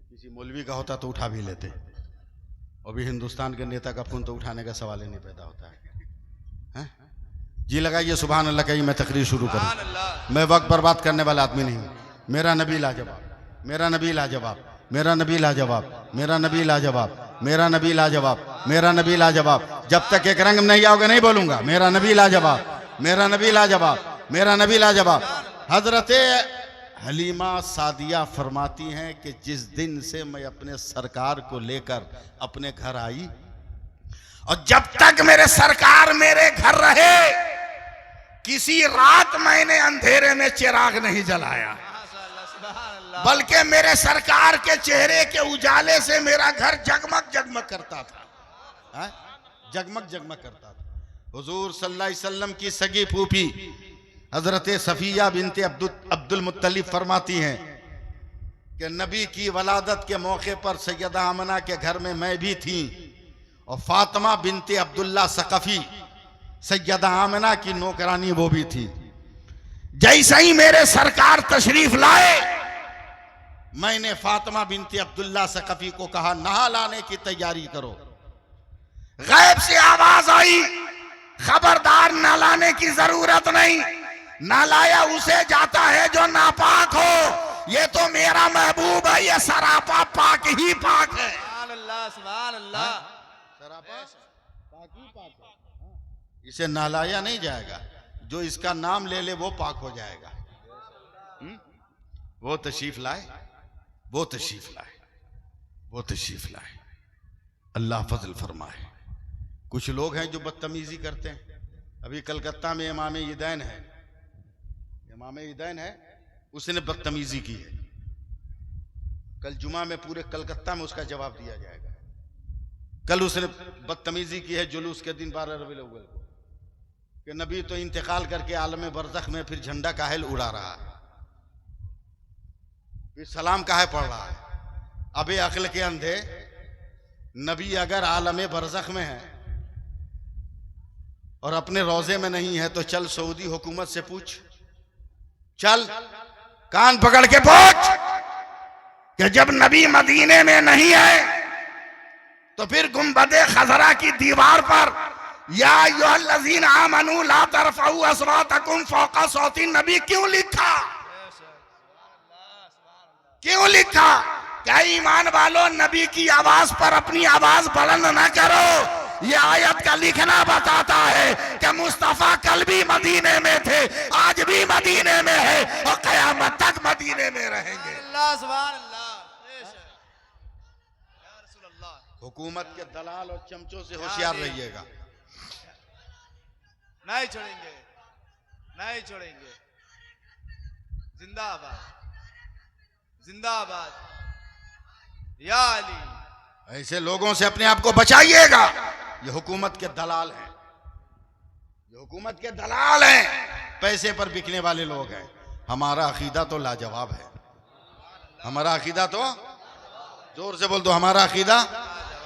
किसी मौलवी का होता तो उठा भी लेते। अभी हिंदुस्तान के नेता का फोन तो उठाने का सवाल ही नहीं पैदा होता है। जी लगाइए सुभान अल्लाह कही, मैं तकरीर शुरू सुभान करूं। अल्लाह। मैं वक्त बर्बाद करने वाला आदमी नहीं हूं। मेरा नबी लाजवाब, मेरा नबी लाजवाब, मेरा नबी लाजवाब, मेरा नबी लाजवाब, मेरा नबी लाजवाब, मेरा नबी लाजवाब। जब तक एक रंग में नहीं आओगे नहीं बोलूंगा। मेरा नबी लाजवाब, मेरा नबी लाजवाब, मेरा नबी लाजवाब। हजरत हलीमा सादिया फरमाती हैं कि जिस दिन से मैं अपने सरकार को लेकर अपने घर आई और जब तक मेरे सरकार मेरे घर रहे, किसी रात मैंने अंधेरे में चिराग नहीं जलाया, बल्कि मेरे सरकार के चेहरे के उजाले से मेरा घर जगमग जगमग करता था। जगमग जगमग करता था। हुजूर सल्लल्लाहु अलैहि वसल्लम की सगी फूफी हजरत सफिया बिनते अब्दुल मुत्तलिब फरमाती हैं कि नबी की वलादत के मौके पर सैयदा आमना के घर में मैं भी थी और फातिमा बिनते अब्दुल्ला सकफी सैयदा आमना की नौकरानी वो भी थी। जैसे ही मेरे सरकार तशरीफ लाए, मैंने फातिमा बिनते अब्दुल्ला सकफी को कहा नहा लाने की तैयारी करो। गैब से आवाज आई, खबरदार ना लाने की जरूरत नहीं, ना लाया उसे जाता है जो नापाक हो। ये तो मेरा महबूब है, ये सरापा पाक ही पाक है। सुभान अल्लाह, सुभान अल्लाह। इसे नहलाया नहीं जाएगा, जो इसका नाम ले ले वो पाक हो जाएगा। वो तशरीफ लाए, वो तशरीफ लाए, वो तशरीफ लाए। अल्लाह फजल फरमाए। कुछ लोग हैं जो बदतमीजी करते हैं। अभी कलकत्ता में इमाम ईदैन है, इमाम ईदैन है, उसने बदतमीजी की है। कल जुमा में पूरे कलकत्ता में उसका जवाब दिया जाएगा। कल उसने बदतमीजी की है जुलूस के दिन 12 रबीउल अव्वल को कि नबी तो इंतकाल करके आलम बरज़ख में फिर झंडा काहे उड़ा रहा है, फिर सलाम काहे पढ़ रहा है। अबे अक्ल के अंधे, नबी अगर आलम बरज़ख में है और अपने रोजे में नहीं है तो चल सऊदी हुकूमत से पूछ, चल कान पकड़ के पूछ कि जब नबी मदीने में नहीं है तो फिर गुंबदे खजरा की दीवार पर या अय्युहल्लज़ीना आमनू ला तरफ़ऊ अस्वातकुम फ़ौक़ा सौती नबी क्यों लिखा? क्यों लिखा? क्या ईमान वालों, नबी की आवाज पर अपनी आवाज बुलंद न करो। ये आयत का लिखना बताता है कि मुस्तफा कल भी मदीने में थे, आज भी मदीने में है और कयामत तक मदीने में रहेंगे। अल्लाह, सुभान अल्लाह। हुकूमत के दलाल और चमचों से होशियार रहिएगा। नहीं छोड़ेंगे, नहीं छोड़ेंगे। जिंदाबाद, जिंदाबाद या अली। ऐसे लोगों से अपने आप को बचाइएगा। ये हुकूमत के दलाल हैं, ये हुकूमत के दलाल हैं, पैसे पर बिकने वाले लोग हैं। हमारा अकीदा तो लाजवाब है, हमारा अकीदा तो, जोर से बोल दो, हमारा अकीदा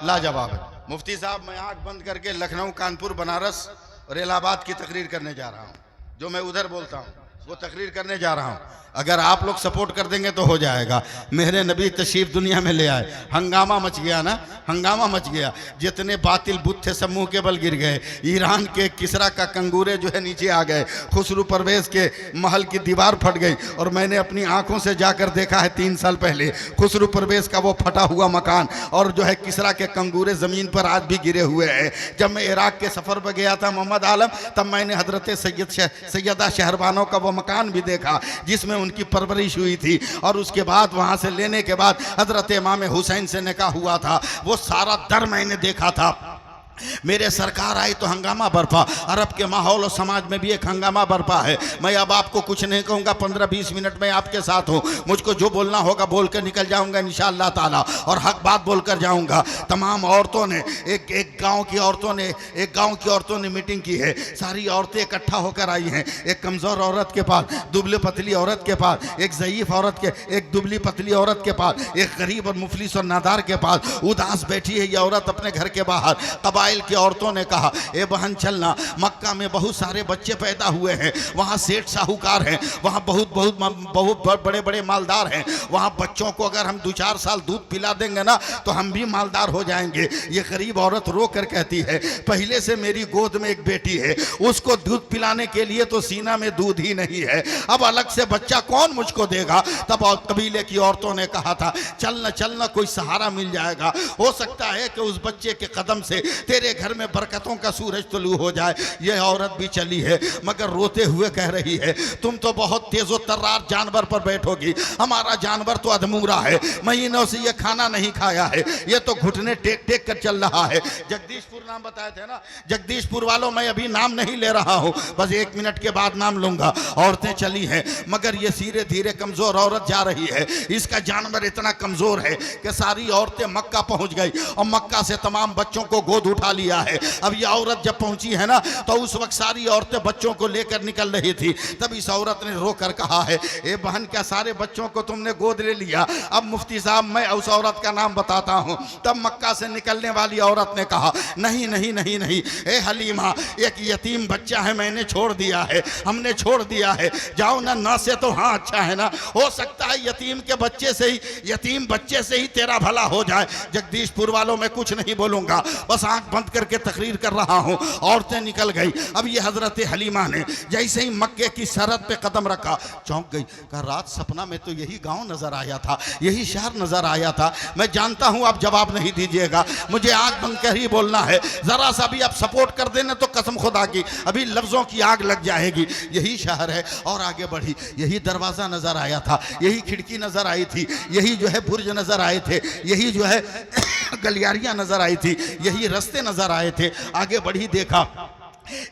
लाजवाब है। मुफ्ती साहब, मैं आंख बंद करके लखनऊ, कानपुर, बनारस और इलाहाबाद की तकरीर करने जा रहा हूं। जो मैं उधर बोलता हूं वो तकरीर करने जा रहा हूं। अगर आप लोग सपोर्ट कर देंगे तो हो जाएगा। मेरे नबी तशरीफ दुनिया में ले आए, हंगामा मच गया ना, हंगामा मच गया। जितने बातिल बुत थे सब मुंह के बल गिर गए। ईरान के किसरा का कंगूरे जो है नीचे आ गए, खुसरू परवेज के महल की दीवार फट गई। और मैंने अपनी आंखों से जाकर देखा है 3 साल पहले खुसरू परवेज का वो फटा हुआ मकान, और जो है किसरा के कंगूरे जमीन पर आज भी गिरे हुए हैं। जब मैं इराक के सफर पर गया था मोहम्मद आलम, तब मैंने हजरत सैयदा शहरबानों का वो मकान भी देखा जिसमें उनकी परवरिश हुई थी और उसके बाद वहाँ से लेने के बाद हजरत इमाम हुसैन से निकाह हुआ था। वो सारा दर मैंने देखा था। मेरे सरकार आई तो हंगामा बरपा। अरब के माहौल और समाज में भी एक हंगामा बरपा है। मैं अब आपको कुछ नहीं कहूँगा, 15-20 मिनट में आपके साथ हूँ। मुझको जो बोलना होगा बोल कर निकल जाऊँगा इंशाअल्लाह ताला, और हक बात बोल कर जाऊँगा। तमाम औरतों ने एक गांव की औरतों ने मीटिंग की है। सारी औरतें इकट्ठा होकर आई हैं। एक कमज़ोर औरत के पास, दुबली पतली औरत के पास, एक ज़ईफ़ औरत के, एक दुबली पतली औरत के पास, एक गरीब और मुफलिस और नादार के पास उदास बैठी है ये औरत अपने घर के बाहर। कबाइल की औरतों ने कहा, ए बहन चलना, मक्का में बहुत सारे बच्चे पैदा हुए हैं, वहाँ सेठ साहूकार हैं, वहाँ बहुत बड़े बड़े मालदार हैं। वहाँ बच्चों को अगर हम 2-4 साल दूध पिला देंगे ना तो हम भी मालदार हो जाएंगे। ये गरीब औरत रो कर कहती है, पहले से मेरी गोद में एक बेटी है, उसको दूध पिलाने के लिए तो सीना में दूध ही नहीं है, अब अलग से बच्चा कौन मुझको देगा। तब कबीले की औरतों ने कहा था, चलना चलना, कोई सहारा मिल जाएगा, हो सकता है कि उस बच्चे के कदम से तेरे घर में बरकतों का सूरज तुलू हो जाए। यह औरत भी चली है, मगर रोते हुए कह रही है, तुम तो बहुत तेजो तर्रार जानवर पर बैठोगी, हमारा जानवर तो अधमूरा है, महीनों से यह खाना नहीं खाया है, यह तो घुटने टेक टेक कर चल रहा है। जगदीशपुर नाम बताए थे ना, जगदीशपुर वालों, मैं अभी नाम नहीं ले रहा हूँ, बस 1 मिनट के बाद नाम लूंगा। औरतें चली हैं, मगर ये धीरे धीरे कमजोर औरत जा रही है। इसका जानवर इतना कमजोर है कि सारी औरतें मक्का पहुंच गई और मक्का से तमाम बच्चों को गोद उठा लिया है। अब ये औरत जब पहुंची है ना, तो उस वक्त सारी औरतें बच्चों को लेकर निकल रही थी। तब इस औरत ने रोकर कहा है, ए बहन, क्या सारे बच्चों को तुमने गोद ले लिया? अब मुफ्ती साहब मैं उस औरत का नाम बताता हूं। तब मक्का से निकलने वाली औरत ने कहा, नहीं नहीं नहीं नहीं, ए हलीमा, एक यतीम बच्चा है, मैंने छोड़ दिया है, हमने छोड़ दिया है, जाओ ना। ना से तो हाँ अच्छा है ना, हो सकता है यतीम बच्चे से ही तेरा भला हो जाए। जगदीशपुर वालों में कुछ नहीं बोलूंगा, बस आंख बंद करके तकरीर कर रहा हूं। औरतें निकल गई। अब ये हजरत हलीमा ने जैसे ही मक्के की सरहद पे कदम रखा, चौंक गई। कहा, रात सपना में तो यही गांव नजर आया था, यही शहर नजर आया था। मैं जानता हूं आप जवाब नहीं दीजिएगा, मुझे आंख बंद कर ही बोलना है। जरा सा भी आप सपोर्ट कर देना तो कसम खुदा की अभी लफ्जों की आग लग जाएगी। यही शहर है। और आगे बढ़ी, यही दरवाजा नजर आया था, यही खिड़की नजर आई थी, यही जो है बुर्ज नजर आए थे, यही जो है गलियारियां नजर आई थी, यही रास्ते नजर आए थे। आगे बढ़ी, देखा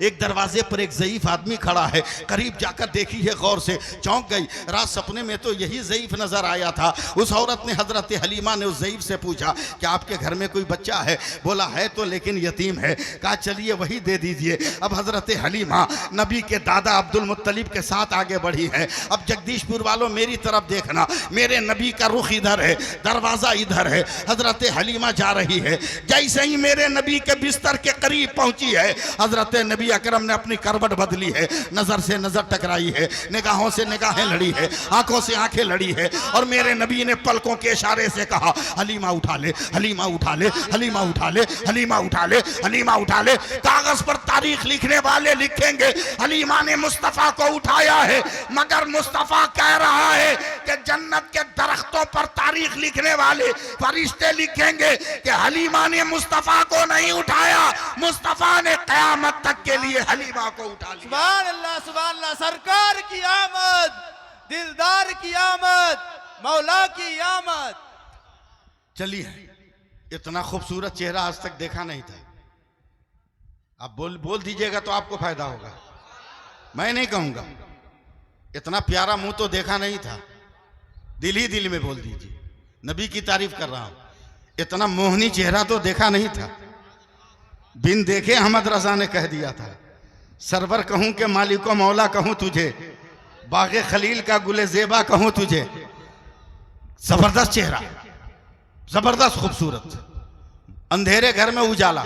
एक दरवाजे पर एक ज़ईफ आदमी खड़ा है। करीब जाकर देखी है गौर से, चौंक गई। रात सपने में तो यही ज़ईफ नजर आया था। उस औरत ने, हजरत हलीमा ने उस ज़ईफ से पूछा कि आपके घर में कोई बच्चा है? बोला है तो, लेकिन यतीम है। कहा चलिए वही दे दीजिए। अब हजरत हलीमा नबी के दादा अब्दुल मुत्तलिब के साथ आगे बढ़ी है। अब जगदीशपुर वालों मेरी तरफ देखना, मेरे नबी का रुख इधर है, दरवाज़ा इधर है। हजरत हलीमा जा रही है। जैसे ही मेरे नबी के बिस्तर के करीब पहुंची है, हजरत नबी अकरम ने अपनी करवट बदली है, नजर से नजर टकराई है, निगाहों से निगाहें लड़ी है, आंखों से आंखें लड़ी है, और मेरे नबी ने पलकों के इशारे से कहा, हलीमा उठा ले, हलीमा उठा ले, हलीमा उठा ले, हलीमा उठा ले, हलीमा उठा ले। कागज पर तारीख लिखने वाले लिखेंगे हलीमा ने मुस्तफा को उठाया है, मगर मुस्तफा कह रहा है कि जन्नत के दरख्तों पर तारीख लिखने वाले फरिश्ते लिखेंगे कि हलीमा ने मुस्तफा को नहीं उठाया, मुस्तफा ने क़यामत तक के लिए हलीमा को उठा लिया। सुभान अल्लाह, सुभान अल्लाह। सरकार की आमद, दिलदार की आमद, मौला की आमद। चलिए, इतना खूबसूरत चेहरा आज तक देखा नहीं था। आप बोल दीजिएगा तो आपको फायदा होगा, मैं नहीं कहूंगा। इतना प्यारा मुंह तो देखा नहीं था, दिल ही दिल में बोल दीजिए, नबी की तारीफ कर रहा हूं। इतना मोहनी चेहरा तो देखा नहीं था। बिन देखे अहमद रजा ने कह दिया था, सरवर कहूं के मालिको मौला कहूं तुझे, बागे खलील का गुले जेबा कहूं तुझे। जबरदस्त चेहरा, जबरदस्त खूबसूरत, अंधेरे घर में उजाला।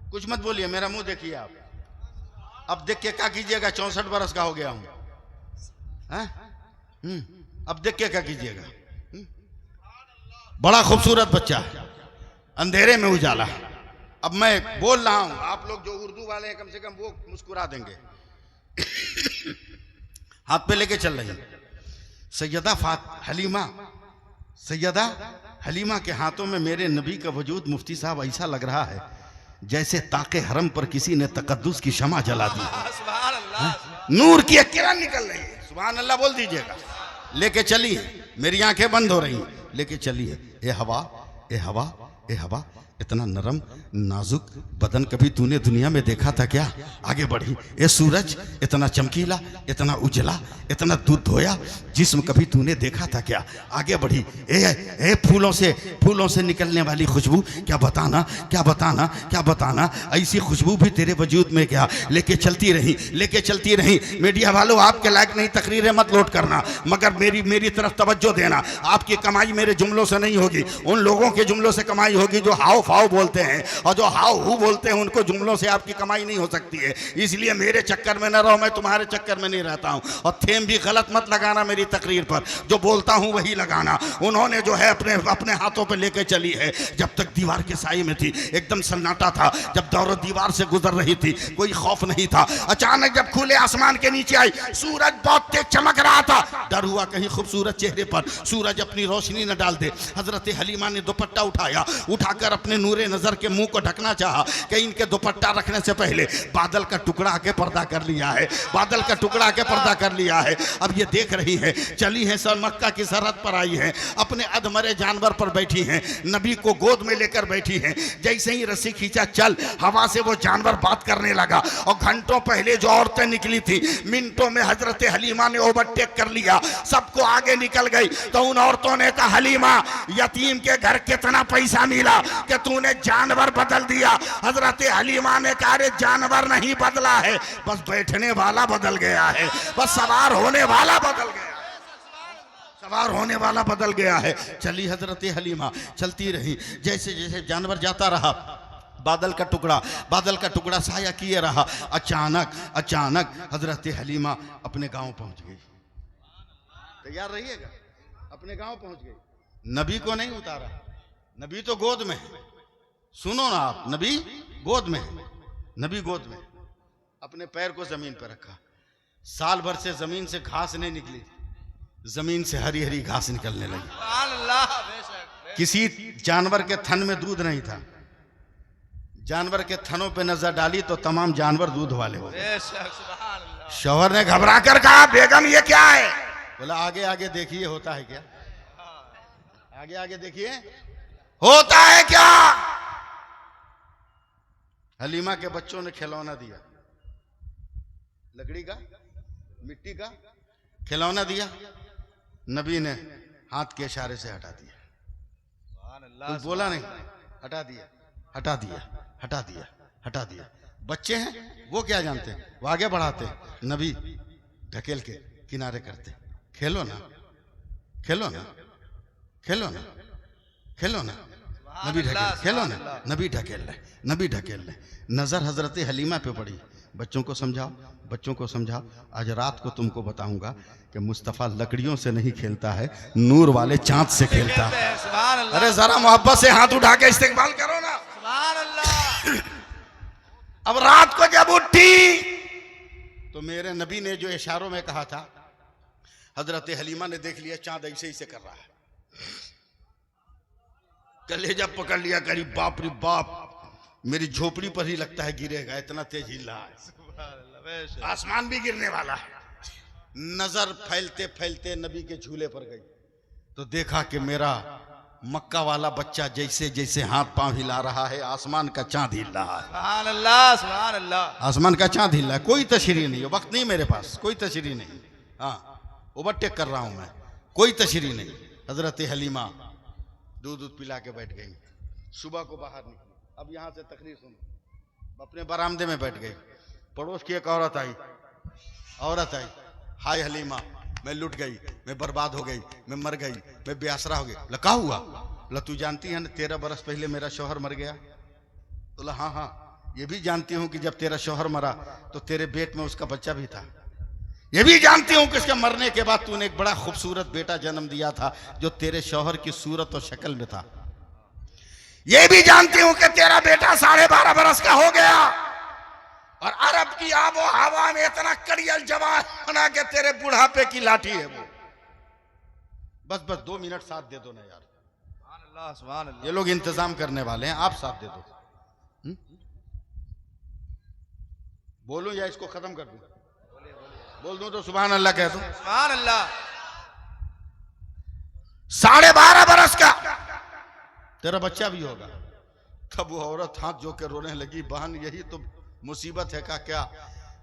कुछ मत बोलिए, मेरा मुंह देखिए आप। अब देख के क्या कीजिएगा, 64 बरस का हो गया हूं। अब देख के क्या कीजिएगा, बड़ा खूबसूरत बच्चा है, अंधेरे में उजाला। अब मैं बोल रहा हूं, आप लोग जो उर्दू वाले हैं कम से कम वो मुस्कुरा देंगे। हाथ पे लेके चल रही है सैयदा हलीमा के हाथों में मेरे नबी का वजूद। मुफ्ती साहब, ऐसा लग रहा है जैसे ताके हरम पर किसी ने तकद्दुस की शमा जला दी, सुभान अल्लाह। नूर की एक किरण निकल रही है। सुभान अल्लाह बोल दीजिएगा। लेके चलिए, मेरी आंखें बंद हो रही हैं, लेके चलिए। ए हवा, ए हवा, ए हवा, इतना नरम नाजुक बदन कभी तूने दुनिया में देखा था क्या? आगे बढ़ी। ए सूरज, इतना चमकीला, इतना उजला, इतना दूध धोया जिस्म कभी तूने देखा था क्या? आगे बढ़ी। ए फूलों से निकलने वाली खुशबू, क्या बताना, क्या बताना, क्या बताना, ऐसी खुशबू भी तेरे वजूद में क्या? लेके चलती रही, लेके चलती रही। मीडिया वालों, आपके लायक नहीं तकरीरें मत लोड करना, मगर मेरी तरफ तवज्जो देना। आपकी कमाई मेरे जुमलों से नहीं होगी, उन लोगों के जुमलों से कमाई होगी जो हाव फाव बोलते हैं, और जो हाव हू बोलते हैं उनको जुमलों से आपकी कमाई नहीं हो सकती है। इसलिए मेरे चक्कर में न रहो, मैं तुम्हारे चक्कर में नहीं रहता हूं। और थेम भी गलत मत लगाना मेरी तकरीर पर, जो बोलता हूं वही लगाना। उन्होंने जो है अपने हाथों पे लेके चली है। जब तक दीवार के साए में थी एकदम सन्नाटा था, जब दौरो दीवार से गुजर रही थी कोई खौफ नहीं था। अचानक जब खुले आसमान के नीचे आई, सूरज बहुत तेज चमक रहा था। डर हुआ कहीं खूबसूरत चेहरे पर सूरज अपनी रोशनी न डाल दे। हजरत हलीमा ने दुपट्टा उठाया, उठाकर अपने नूरे नजर के मुंह को ढकना चाहा कि इनके दुपट्टा रखने से पहले बादल का टुकड़ा आके पर्दा कर लिया है, बादल का टुकड़ा आके पर्दा कर लिया है। अब ये देख रही है, चली है सर मक्का की सरहद पर आई है, अपने अधमरे जानवर पर बैठी हैं, नबी को गोद में लेकर बैठी हैं। जैसे ही रस्सी खींचा चल, हवा से वो जानवर बात करने लगा। और घंटों पहले जो औरतें निकली थी, मिनटों में हजरत हलीमा ने ओवरटेक कर लिया, सबको आगे निकल गई। तो उन औरतों ने कहा, हलीमा, यतीम के घर कितना पैसा मिला कि तूने जानवर बदल दिया? हजरत हलीमा ने कहा, अरे जानवर नहीं बदला है, बस बैठने वाला बदल गया है, बस सवार होने वाला बदल गया, सवार होने वाला बदल गया है। चली हजरत हलीमा, चलती रही। जैसे जैसे जानवर जाता रहा, बादल का टुकड़ा साया किए रहा। अचानक हजरत हलीमा अपने गांव पहुंच गई। तैयार रहिएगा, अपने गांव पहुंच गई। नबी को नहीं उतारा, नबी तो गोद में है। सुनो ना आप, नबी गोद में है, नबी गोद में। अपने पैर को जमीन पर रखा। साल भर से जमीन से घास नहीं निकली, जमीन से हरी हरी घास निकलने लगी। किसी जानवर के थन में दूध नहीं था, जानवर के थनों पे नजर डाली तो तमाम जानवर दूध वाले हो गए। शौहर ने घबरा कर कहा, बेगम ये क्या है? बोला, आगे आगे देखिए होता है क्या, आगे आगे देखिए होता है क्या। हलीमा के बच्चों ने खिलौना दिया, लकड़ी का, मिट्टी का खिलौना दिया। नबी ने हाथ के इशारे से हटा दिया, कुछ बोला नहीं, हटा दिया, हटा दिया, हटा दिया, हटा दिया। बच्चे हैं वो क्या जानते हैं, वो आगे बढ़ाते। नबी ढकेल के किनारे करते, खेलो ना, खेलो ना, खेलो ना, खेलो ना। नबी ढकेल, खेलो ना, नबी ढकेल ले, नबी ढकेल ले। नजर हजरत हलीमा पे पड़ी। बच्चों को समझाओ, बच्चों को समझाओ, आज रात को तुमको बताऊंगा कि मुस्तफ़ा लकड़ियों से नहीं खेलता है, नूर वाले चांद से खेलता है। अरे जरा मोहब्बत से हाथ उठा के इस्तेकबाल करो ना। अब रात को जब उठी तो मेरे नबी ने जो इशारों में कहा था, हजरत हलीमा ने देख लिया चांद ऐसे ही से कर रहा है। कलेजा पकड़ लिया, करीब बाप रे बाप, मेरी झोपड़ी पर ही लगता है गिरेगा, इतना तेज हिल रहा है, आसमान भी गिरने वाला है। नजर फैलते फैलते नबी के झूले पर गई तो देखा कि मेरा मक्का वाला बच्चा जैसे जैसे हाथ पांव हिला रहा है, आसमान का चांद हिल रहा है। सुभान अल्लाह, सुभान अल्लाह। आसमान का चांद हिल रहा है। कोई तशरीह नहीं है, वक्त नहीं मेरे पास, कोई तशरीह नहीं। हाँ, ओवरटेक कर रहा हूं मैं, कोई तशरीह नहीं। हजरत हलीमा दूध पिला के बैठ गई। सुबह को बाहर निकली, अब यहाँ से तकरीर सुनो। अपने बरामदे में बैठ गई। पड़ोस की एक औरत आई, हाय हलीमा, मैं लुट गई, मैं बर्बाद हो गई, मैं मर गई, मैं बेआसरा हो गई। लका हुआ? बोला, तू जानती है ना 13 बरस पहले मेरा शौहर मर गया? बोला, हाँ हाँ, ये भी जानती हूँ कि जब तेरा शौहर मरा तो तेरे पेट में उसका बच्चा भी था। ये भी जानती हूँ कि उसके मरने के बाद तूने एक बड़ा खूबसूरत बेटा जन्म दिया था जो तेरे शौहर की सूरत और शक्ल में था। ये भी जानती हूँ कि तेरा बेटा 12.5 बरस का हो गया और अरब की आबो हवा में इतना कड़ियल जवान बना के तेरे बुढ़ापे की लाठी है वो। बस 2 मिनट साथ दे दो ना यार। सुभान अल्लाह, सुभान अल्लाह। ये लोग इंतजाम करने वाले हैं, आप साथ दे दो। बोलूं या इसको खत्म कर दूं? बोल दूं तो सुभान अल्लाह कह दो। सुभान अल्लाह। 12.5 बरस का तेरा बच्चा भी होगा। तब वो औरत हाथ जो के रोने लगी, बहन यही तो मुसीबत है का क्या?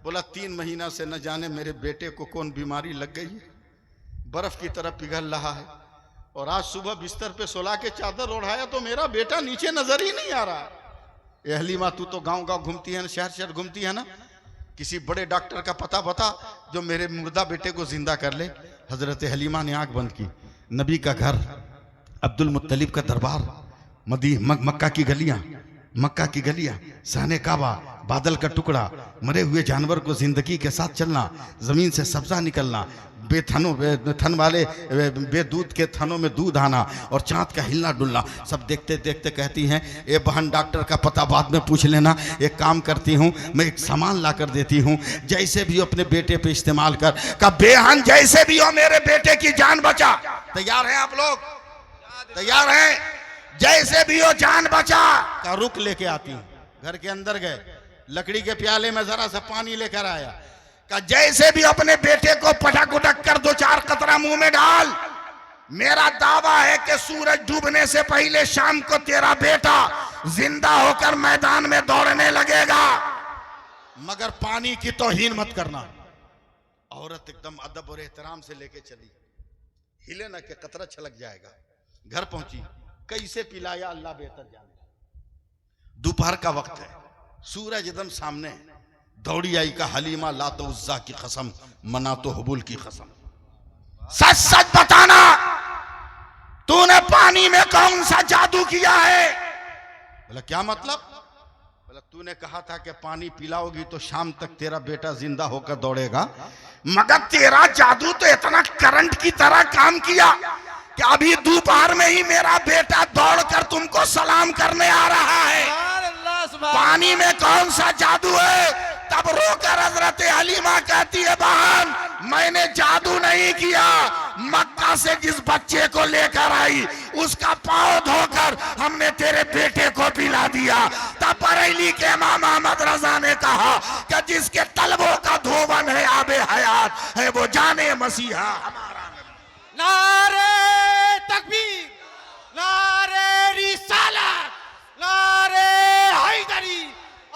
बोला 3 महीना से न जाने मेरे बेटे को कौन बीमारी लग गई है, बर्फ की तरह पिघल रहा है, और आज सुबह बिस्तर पे सोला के चादर ओढ़ाया तो मेरा बेटा नीचे नजर ही नहीं आ रहा। ए हलीमा, तू तो गांव गांव घूमती है ना, शहर शहर घूमती है ना, किसी बड़े डॉक्टर का पता बता जो मेरे मुर्दा बेटे को जिंदा कर ले। हजरत हलीमा ने आंख बंद की। नबी का घर, अब्दुल मुत्तलिब का दरबार, मक्का की गलियां, सहने काबा, बादल का टुकड़ा, मरे हुए जानवर को जिंदगी के साथ चलना, जमीन से सब्जा निकलना, थन वाले बेदूध के थनों में दूध आना, और चांद का हिलना डुलना, सब देखते देखते कहती हैं, ए बहन डॉक्टर का पता बाद में पूछ लेना, एक काम करती हूँ मैं, एक सामान ला कर देती हूँ, जैसे भी हो अपने बेटे पे इस्तेमाल कर। का बेहन जैसे भी हो मेरे बेटे की जान बचा। तैयार हैं आप लोग? तैयार हैं? जैसे भी हो जान बचा। का रुक लेके आती हूँ। घर के अंदर गए, लकड़ी के प्याले में जरा सा पानी लेकर आया। का जैसे भी अपने बेटे को पटक उटक कर 2-4 कतरा मुंह में डाल। मेरा दावा है कि सूरज डूबने से पहले शाम को तेरा बेटा जिंदा होकर मैदान में दौड़ने लगेगा। मगर पानी की तौहीन मत करना। औरत एकदम अदब और एहतराम से लेके चली, हिले ना कि कतरा छलक जाएगा। घर पहुंची, कैसे पिलाया अल्लाह बेहतर जाने। दोपहर का वक्त है, सूरज एकदम सामने, दौड़ी आई का हलीमा, ला तो उज्जा की कसम, मना तो हुबुल की कसम, सच सच बताना, तूने पानी में कौन सा जादू किया है? बोला क्या मतलब? बोला तूने कहा था कि पानी पिलाओगी तो शाम तक तेरा बेटा जिंदा होकर दौड़ेगा। मगर तेरा जादू तो इतना करंट की तरह काम किया कि अभी दोपहर में ही मेरा बेटा दौड़कर तुमको सलाम करने आ रहा है। सुभान अल्लाह, सुभान पानी में कौन सा जादू है? तब रोकर हजरत हलीमा कहती है, बहन मैंने जादू नहीं किया, मक्का से जिस बच्चे को लेकर आई उसका पांव धोकर हमने तेरे बेटे को पिला दिया। तब बरेली के इमाम अहमद रजा ने कहा कि जिसके तलबों का धोवन है आबे हयात है, वो जाने मसीहा हमारा नबी। नारे तकबीर, नारे रिसालत, नारे हैदरी,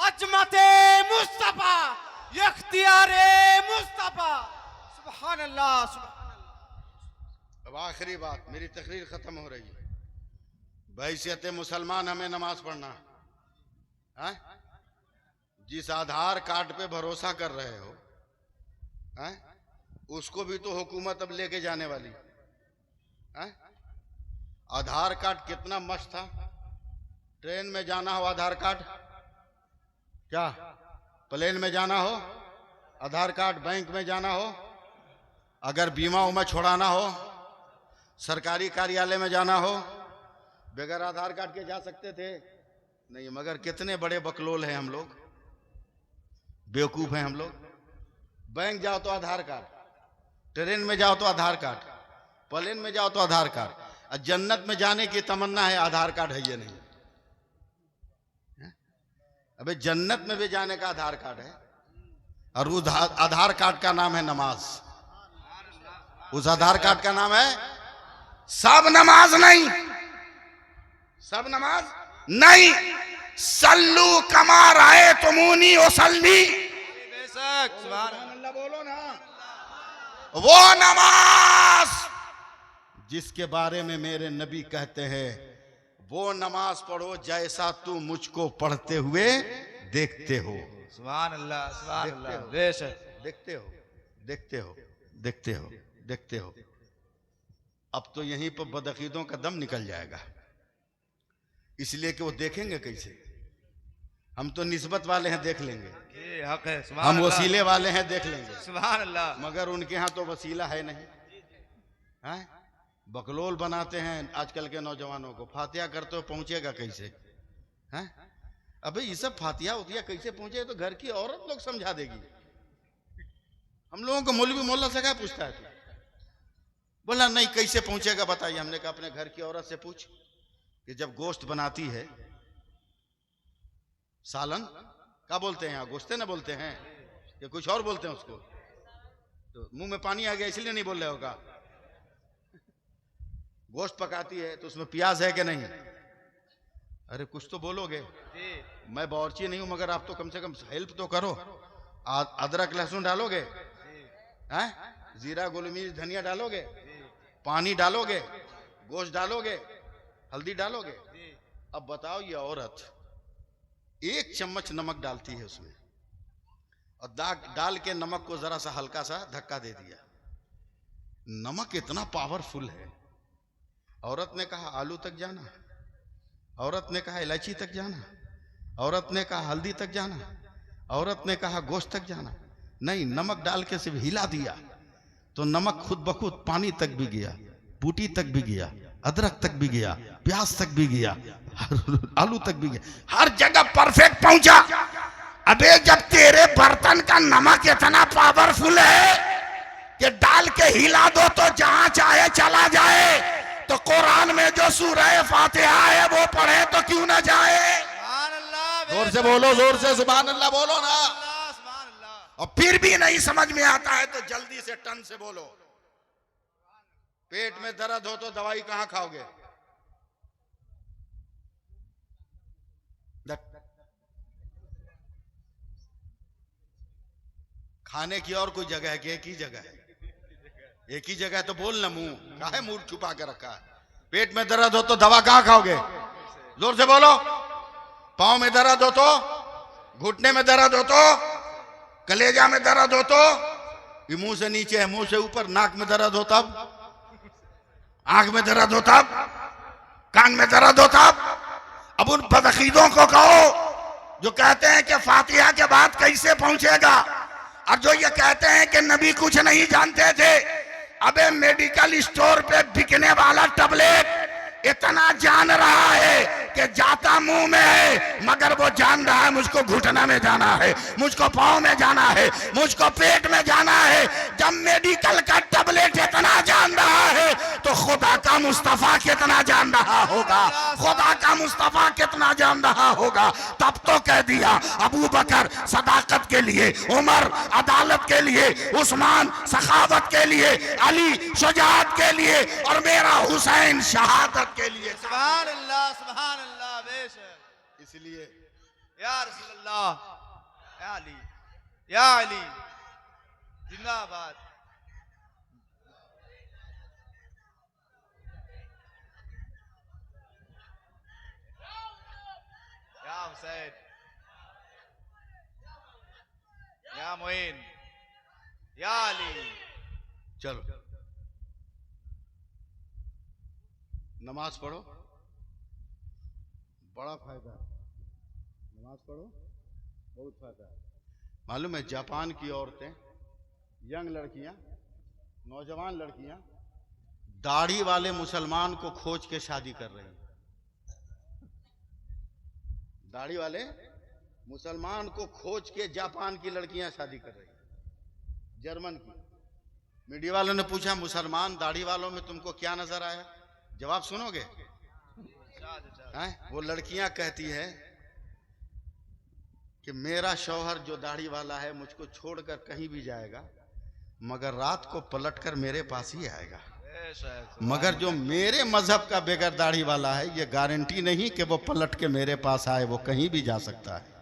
अजमते मुस्तफा, इख्तियारे मुस्तफा। सुभान अल्लाह, सुभान अल्लाह। अब आखिरी बात, मेरी तकरीर खत्म हो रही है। बहैसियत मुसलमान हमें नमाज पढ़ना है। जिस आधार कार्ड पे भरोसा कर रहे हो है? उसको भी तो हुकूमत अब लेके जाने वाली है? आधार कार्ड कितना मस्त था। ट्रेन में जाना हो आधार कार्ड, क्या प्लेन में जाना हो आधार कार्ड, बैंक में जाना हो, अगर बीमा उमा छोड़ाना हो, सरकारी कार्यालय में जाना हो, बगैर आधार कार्ड के जा सकते थे? नहीं। मगर कितने बड़े बकलोल हैं हम लोग, बेवकूफ हैं हम लोग। बैंक जाओ तो आधार कार्ड, ट्रेन में जाओ तो आधार कार्ड, प्लेन में जाओ तो आधार कार्ड, और जन्नत में जाने की तमन्ना है, आधार कार्ड है ये नहीं। अबे जन्नत में भी जाने का आधार कार्ड है, और उस आधार कार्ड का नाम है नमाज। उस आधार कार्ड का नाम है, सब नमाज नहीं, सब नमाज नहीं। सल्लू कमा राए तुमूनी ओसल्ली। बेशक, सुभान अल्लाह बोलो ना। वो नमाज जिसके बारे में मेरे नबी कहते हैं, वो नमाज पढ़ो जैसा तू मुझको पढ़ते हुए देखते हो। सुभान अल्लाह, सुभान अल्लाह। बेशक, देखते हो, देखते हो, देखते हो, देखते हो। अब तो यहीं पर बदअकीदों का दम निकल जाएगा, इसलिए कि वो देखेंगे कैसे। हम तो निस्बत वाले हैं, देख लेंगे। ये हक है। सुभान हम अल्लाह, वसीले वाले हैं, देख लेंगे। सुभान अल्लाह। मगर उनके यहाँ तो वसीला है नहीं है? बकलोल बनाते हैं आजकल के नौजवानों को। फातिहा करते हो पहुंचेगा कैसे हैं? अबे ये सब फातिहा उतिया कैसे पहुंचे तो घर की औरत लोग समझा देगी। हम लोगों को मौलवी मोहल्ला से क्या पूछता है? बोला नहीं कैसे पहुंचेगा बताइए। हमने कहा अपने घर की औरत से पूछ कि जब गोश्त बनाती है, सालन क्या बोलते हैं यहाँ, गोश्ते ना बोलते हैं, या कुछ और बोलते हैं उसको तो मुंह में पानी आ गया इसलिए नहीं बोल रहे होगा। गोश्त पकाती है तो उसमें प्याज है कि नहीं? अरे कुछ तो बोलोगे। मैं बावर्ची नहीं हूं मगर आप तो कम से कम हेल्प तो करो। अदरक लहसुन डालोगे हैं? जीरा गोलमिर्च धनिया डालोगे, पानी डालोगे, गोश्त डालोगे, हल्दी डालोगे। अब बताओ ये औरत 1 चम्मच नमक डालती है उसमें और डाल के नमक को जरा सा हल्का सा धक्का दे दिया। नमक इतना पावरफुल है। औरत ने कहा आलू तक जाना, औरत ने कहा इलायची तक जाना, औरत ने कहा हल्दी तक जाना, औरत ने कहा गोश्त तक जाना। नहीं, नमक डाल के सिर्फ हिला दिया तो नमक खुद बखुद पानी तक भी गया, बूटी तक भी गया, अदरक तक भी गया, प्याज तक भी गया, आलू तक भी गया, हर जगह परफेक्ट पहुंचा। अबे जब तेरे बर्तन का नमक इतना पावरफुल है कि डाल के हिला दो तो जहां चाहे चला जाए, तो कुरान में जो सूरह फातिहा है वो पढ़े तो क्यों ना जाए? जोर से बोलो, जोर से सुभान अल्लाह बोलो ना। और फिर भी नहीं समझ में आता है तो जल्दी से टन से बोलो। पेट में दर्द हो तो दवाई कहां खाओगे? खाने की और कोई जगह है कि एक ही जगह है? एक ही जगह तो बोल ना, मुंह काहे मुंह छुपा के रखा है? पेट में दर्द हो तो दवा कहां खाओगे? जोर से बोलो। पांव में दर्द हो तो, घुटने में दर्द हो तो, कलेजा में दर्द हो तो, ये मुंह से नीचे है, मुंह से ऊपर, नाक में दर्द हो तब, आंख में दर्द हो तब, कान में दर्द हो तब। अब उन बदअकीदों को कहो जो कहते हैं कि फातिहा के बाद कैसे पहुंचेगा, और जो ये कहते हैं कि नबी कुछ नहीं जानते थे। अबे मेडिकल स्टोर पे बिकने वाला टैबलेट इतना जान रहा है कि जाता मुंह में है, मगर वो जान रहा है मुझको घुटना में जाना है, मुझको पांव में जाना है, मुझको पेट में जाना है। जब मेडिकल का टैबलेट इतना जान रहा है तो खुदा का मुस्तफा कितना जान रहा होगा, खुदा का मुस्तफा कितना जान रहा होगा। तब तो कह दिया अबू बकर सदाकत के लिए, उमर अदालत के लिए, उस्मान सखावत के लिए, अली शुजाअत के लिए, और मेरा हुसैन शहादत के लिए। सुभान अल्लाह, सुभान अल्लाह। बेशक इसलिए या रसूल अल्लाह, या अली, या अली जिंदाबाद। या हुसैन, या मोइन, या अली। चलो नमाज पढ़ो, बड़ा फायदा है। नमाज पढ़ो, बहुत फायदा है। मालूम है जापान की औरतें, यंग लड़कियां, नौजवान लड़कियां दाढ़ी वाले मुसलमान को खोज के शादी कर रही हैं। दाढ़ी वाले मुसलमान को खोज के जापान की लड़कियां शादी कर रही हैं। जर्मन की मीडिया वालों ने पूछा मुसलमान दाढ़ी वालों में तुमको क्या नजर आया? जवाब सुनोगे? वो लड़कियां कहती है कि मेरा शौहर जो दाढ़ी वाला है मुझको छोड़कर कहीं भी जाएगा मगर रात को पलटकर मेरे पास ही आएगा। मगर जो मेरे मजहब का बेगर दाढ़ी वाला है ये गारंटी नहीं कि वो पलट के मेरे पास आए, वो कहीं भी जा सकता है।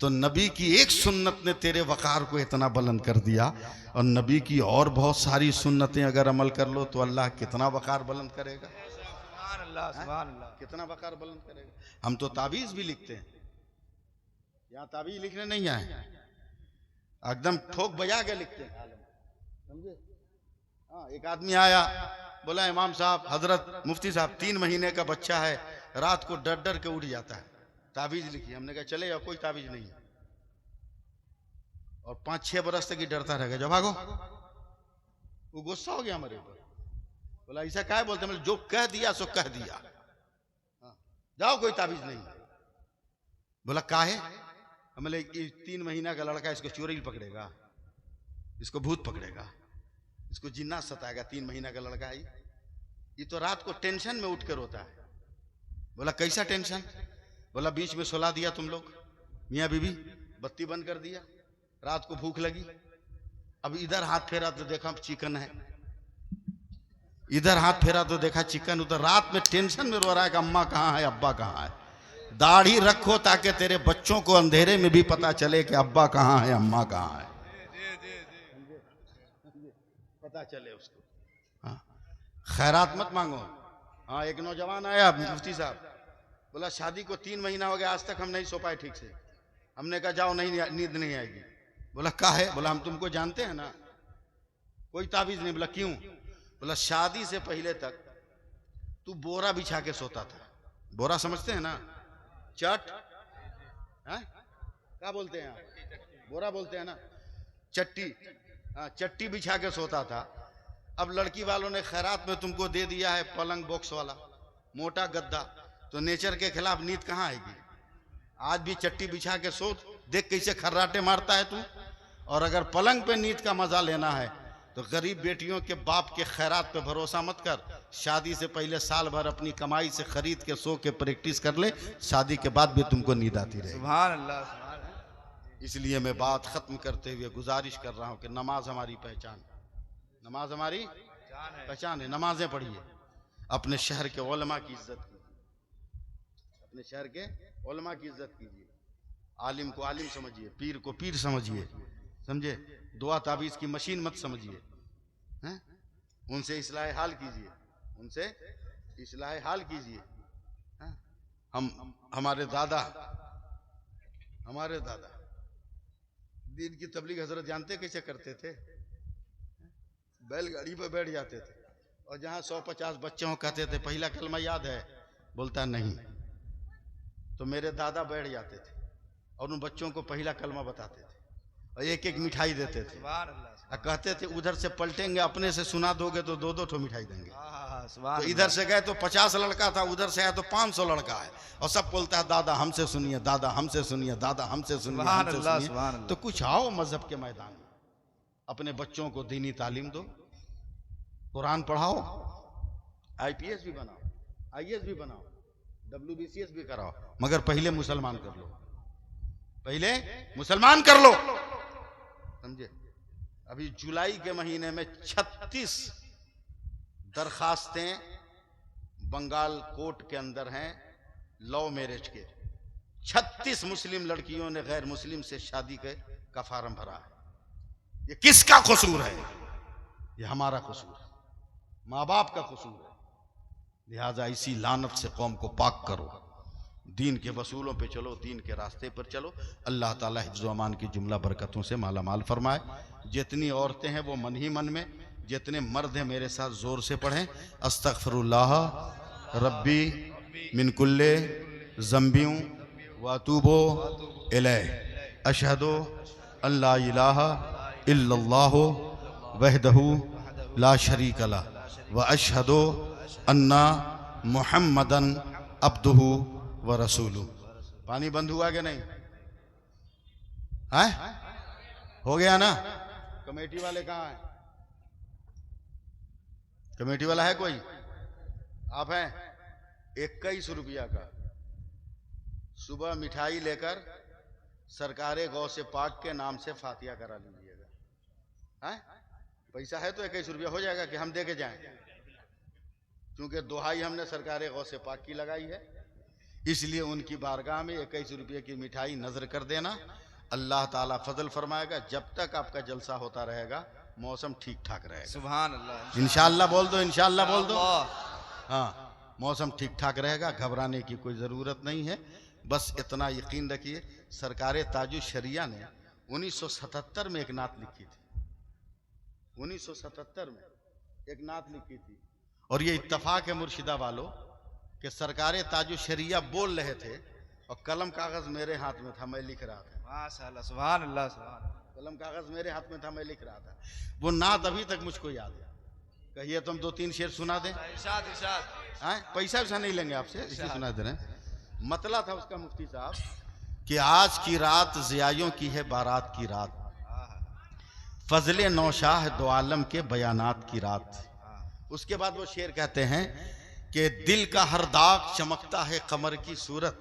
तो नबी की एक सुन्नत ने तेरे वकार को इतना बुलंद कर दिया, और नबी की और बहुत सारी सुन्नतें अगर अमल कर लो तो अल्लाह कितना वकार बुलंद करेगा, सुभान अल्लाह, सुभान अल्लाह। कितना वकार बुलंद करेगा। हम तो ताबीज भी लिखते हैं, यहाँ ताबीज लिखने नहीं आए, एकदम ठोक बजा के लिखते हैं, समझे? हाँ, एक आदमी आया बोला इमाम साहब, हजरत मुफ्ती साहब 3 महीने का बच्चा है, रात को डर डर के उठ जाता है, ताबीज लिखी। हमने कहा चले जाओ, कोई ताबीज नहीं है, और 5-6 बरस तक ही डरता रहेगा, जब भागो। वो गुस्सा हो गया हमारे ऊपर, बोला ऐसा क्या है? बोलते मतलब जो कह दिया सो कह दिया, जाओ कोई ताबीज नहीं। बोला काहे? हमने 3 महीना का लड़का, इसको चोरी पकड़ेगा, इसको भूत पकड़ेगा, इसको जिन्ना सताएगा। 3 महीना का लड़का है ये तो रात को टेंशन में उठ कर रोता है। बोला कैसा टेंशन? बोला बीच में सुला दिया तुम लोग, मियाँ बीबी, बत्ती बंद कर दिया, रात को भूख लगी, अब इधर हाथ फेरा तो देखा चिकन है, इधर हाथ फेरा तो देखा चिकन। उधर रात में टेंशन में रो रहा है कि अम्मा कहाँ है, अब्बा कहाँ है। दाढ़ी रखो ताकि तेरे बच्चों को अंधेरे में भी पता चले कि अब्बा कहाँ है, अम्मा कहाँ है, पता चले उसको। हाँ, खैरात मत मांगो। हाँ, एक नौजवान आया मुफ्ती साहब, बोला शादी को 3 महीना हो गया, आज तक हम नहीं सो पाए ठीक से। हमने कहा जाओ, नहीं नींद नहीं आएगी। बोला क्या है? बोला हम तुमको जानते हैं ना, कोई ताबीज नहीं। बोला क्यों? बोला शादी से पहले तक तू बोरा बिछा के सोता था। बोरा समझते हैं ना, चट है क्या बोलते हैं आप? बोरा बोलते हैं ना, चट्टी। हाँ, चट्टी बिछा के सोता था। अब लड़की वालों ने खैरात में तुमको दे दिया है पलंग बॉक्स वाला मोटा गद्दा, तो नेचर के खिलाफ नींद कहाँ आएगी? आज भी चट्टी बिछा के सो, देख कैसे खर्राटे मारता है तू। और अगर पलंग पे नींद का मजा लेना है तो गरीब बेटियों के बाप के खैरात पे भरोसा मत कर। शादी से पहले साल भर अपनी कमाई से खरीद के सो के प्रैक्टिस कर ले, शादी के बाद भी तुमको नींद आती रहेगी। सुभान अल्लाह। इसलिए मैं बात खत्म करते हुए गुजारिश कर रहा हूं कि नमाज हमारी पहचान, नमाज हमारी पहचान है। नमाजें पढ़िए, अपने शहर के उलमा की इज्जत कीजिए, अपने शहर के उलमा की इज्जत कीजिए। आलिम को आलिम समझिए, पीर को पीर समझिए, समझे? दुआ ताबीज की मशीन मत समझिए। हैं? उनसे इस्लाह हाल कीजिए, उनसे इस्लाह हाल कीजिए। हमारे दादा दीन की तबलीग हजरत जानते कैसे करते थे? बैलगाड़ी पर बैठ जाते थे और जहां 150 बच्चे हों कहते थे पहला कलमा याद है? बोलता नहीं। तो मेरे दादा बैठ जाते थे और उन बच्चों को पहला कलमा बताते थे और एक एक मिठाई देते थे और कहते थे उधर से पलटेंगे, अपने से सुना दोगे तो 2-2 ठो मिठाई देंगे। तो इधर से गए तो 50 लड़का था, उधर से आया तो 500 लड़का है और सब बोलता है दादा हमसे सुनिए, दादा हमसे सुनिए, दादा हमसे सुनिए, हमसे सुनिए। तो कुछ आओ मजहब के मैदान में, अपने बच्चों को दीनी तालीम दो, कुरान पढ़ाओ, IPS भी बनाओ, IAS भी बनाओ, WBCS भी कराओ, मगर पहले मुसलमान कर लो, पहले मुसलमान कर लो, समझे? अभी जुलाई के महीने में 36 दरखास्तें बंगाल कोर्ट के अंदर हैं लव मैरिज के। 36 मुस्लिम लड़कियों ने गैर मुस्लिम से शादी का फार्म भरा है। ये किसका कसूर है? ये हमारा कसूर है, माँ बाप का कसूर है। लिहाजा इसी लानत से कौम को पाक करो, दीन के वसूलों पे चलो, दीन के रास्ते पर चलो। अल्लाह ताला हिफ्ज़ व अमान की जुमला बरकतों से माला माल फरमाए। जितनी औरतें हैं वो मन ही मन में, जितने मर्द हैं मेरे साथ जोर से पढ़ें, अस्तगफिरुल्लाह रब्बी मिन कुल्ले ज़ंबियों व अतूबो इलैह, अशहदु अल्ला इलाहा इल्लल्लाहु वहदहु ला शरीक लह व अशहदु अन्ना मुहम्मदन अब्दुहु व रसूलु। पानी बंद हुआ कि नहीं? है? हो गया ना? कमेटी वाले कहाँ हैं? कमेटी वाला है कोई? आप हैं? 21 रुपया का सुबह मिठाई लेकर सरकारे गौ से पाक के नाम से फातिया करा लीजिएगा। है? पैसा है तो 21 रुपया हो जाएगा कि हम दे के जाएं? क्योंकि दुहाई हमने सरकारे गौ से पाक की लगाई है, इसलिए उनकी बारगाह में 21 रुपये की मिठाई नजर कर देना। अल्लाह ताला फजल फरमाएगा। जब तक आपका जलसा होता रहेगा मौसम ठीक ठाक रहेगा। सुभान अल्लाह। इंशाअल्लाह बोल दो, इंशाअल्लाह बोल दो। हाँ, मौसम ठीक ठाक रहेगा, घबराने की कोई ज़रूरत नहीं है। बस इतना यकीन रखिए, सरकारे ताजु शरिया ने 1977 में एक नात लिखी थी, 1977 में एक नात लिखी थी, और ये इत्तफाक है मुर्शिदा वालों कि सरकारे ताजु शरिया बोल रहे थे और कलम कागज मेरे हाथ में था, मैं लिख रहा था। माशाअल्लाह, सुभान अल्लाह, सुभान। कलम कागज मेरे हाथ में था, मैं लिख रहा था। वो नात अभी तक मुझको याद है। कहिए तुम 2-3 शेर सुना दें। इरशाद, इरशाद। पैसा वैसा नहीं लेंगे आपसे, इसलिए सुना दे रहे हैं। मतलब था उसका मुफ्ती साहब कि आज की रात ज़ियायों की है बारात की रात, फजले नौशाह दो आलम के बयानात की रात। उसके बाद वो शेर कहते हैं कि दिल का हर दाग चमकता है कमर की सूरत,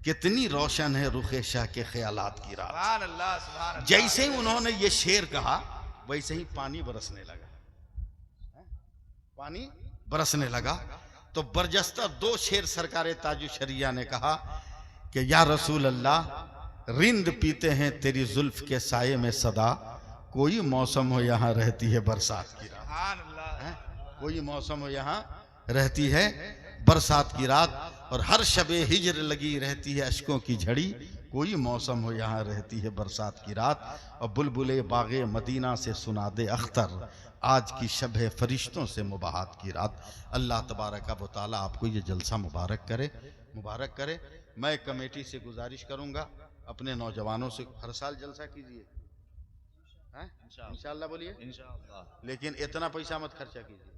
कितनी रोशन है रुखे शाह के ख्यालात की रात। सुभान अल्लाह, सुभान अल्लाह। जैसे ही उन्होंने ये शेर कहा वैसे ही पानी बरसने लगा, पानी बरसने लगा। तो बरजस्ता 2 शेर सरकारे ताजु शरिया ने कहा कि या रसूल अल्लाह, रिंद पीते हैं तेरी जुल्फ के साये में सदा, कोई मौसम हो यहाँ रहती है बरसात की रात। सुभान अल्लाह। कोई मौसम हो यहाँ रहती है बरसात की रात, और हर शबे हिजर लगी रहती है अश्कों की झड़ी, कोई मौसम हो यहाँ रहती है बरसात की रात। और बुलबुले बागे मदीना से सुना दे अख्तर, आज की शब है फरिश्तों से मुबाहत की रात। अल्लाह तबारक व तआला आपको ये जलसा मुबारक करे, मुबारक करे। मैं कमेटी से गुजारिश करूँगा, अपने नौजवानों से हर साल जलसा कीजिए, इंशाअल्लाह बोलिए, इंशाअल्लाह। लेकिन इतना पैसा मत खर्चा कीजिए।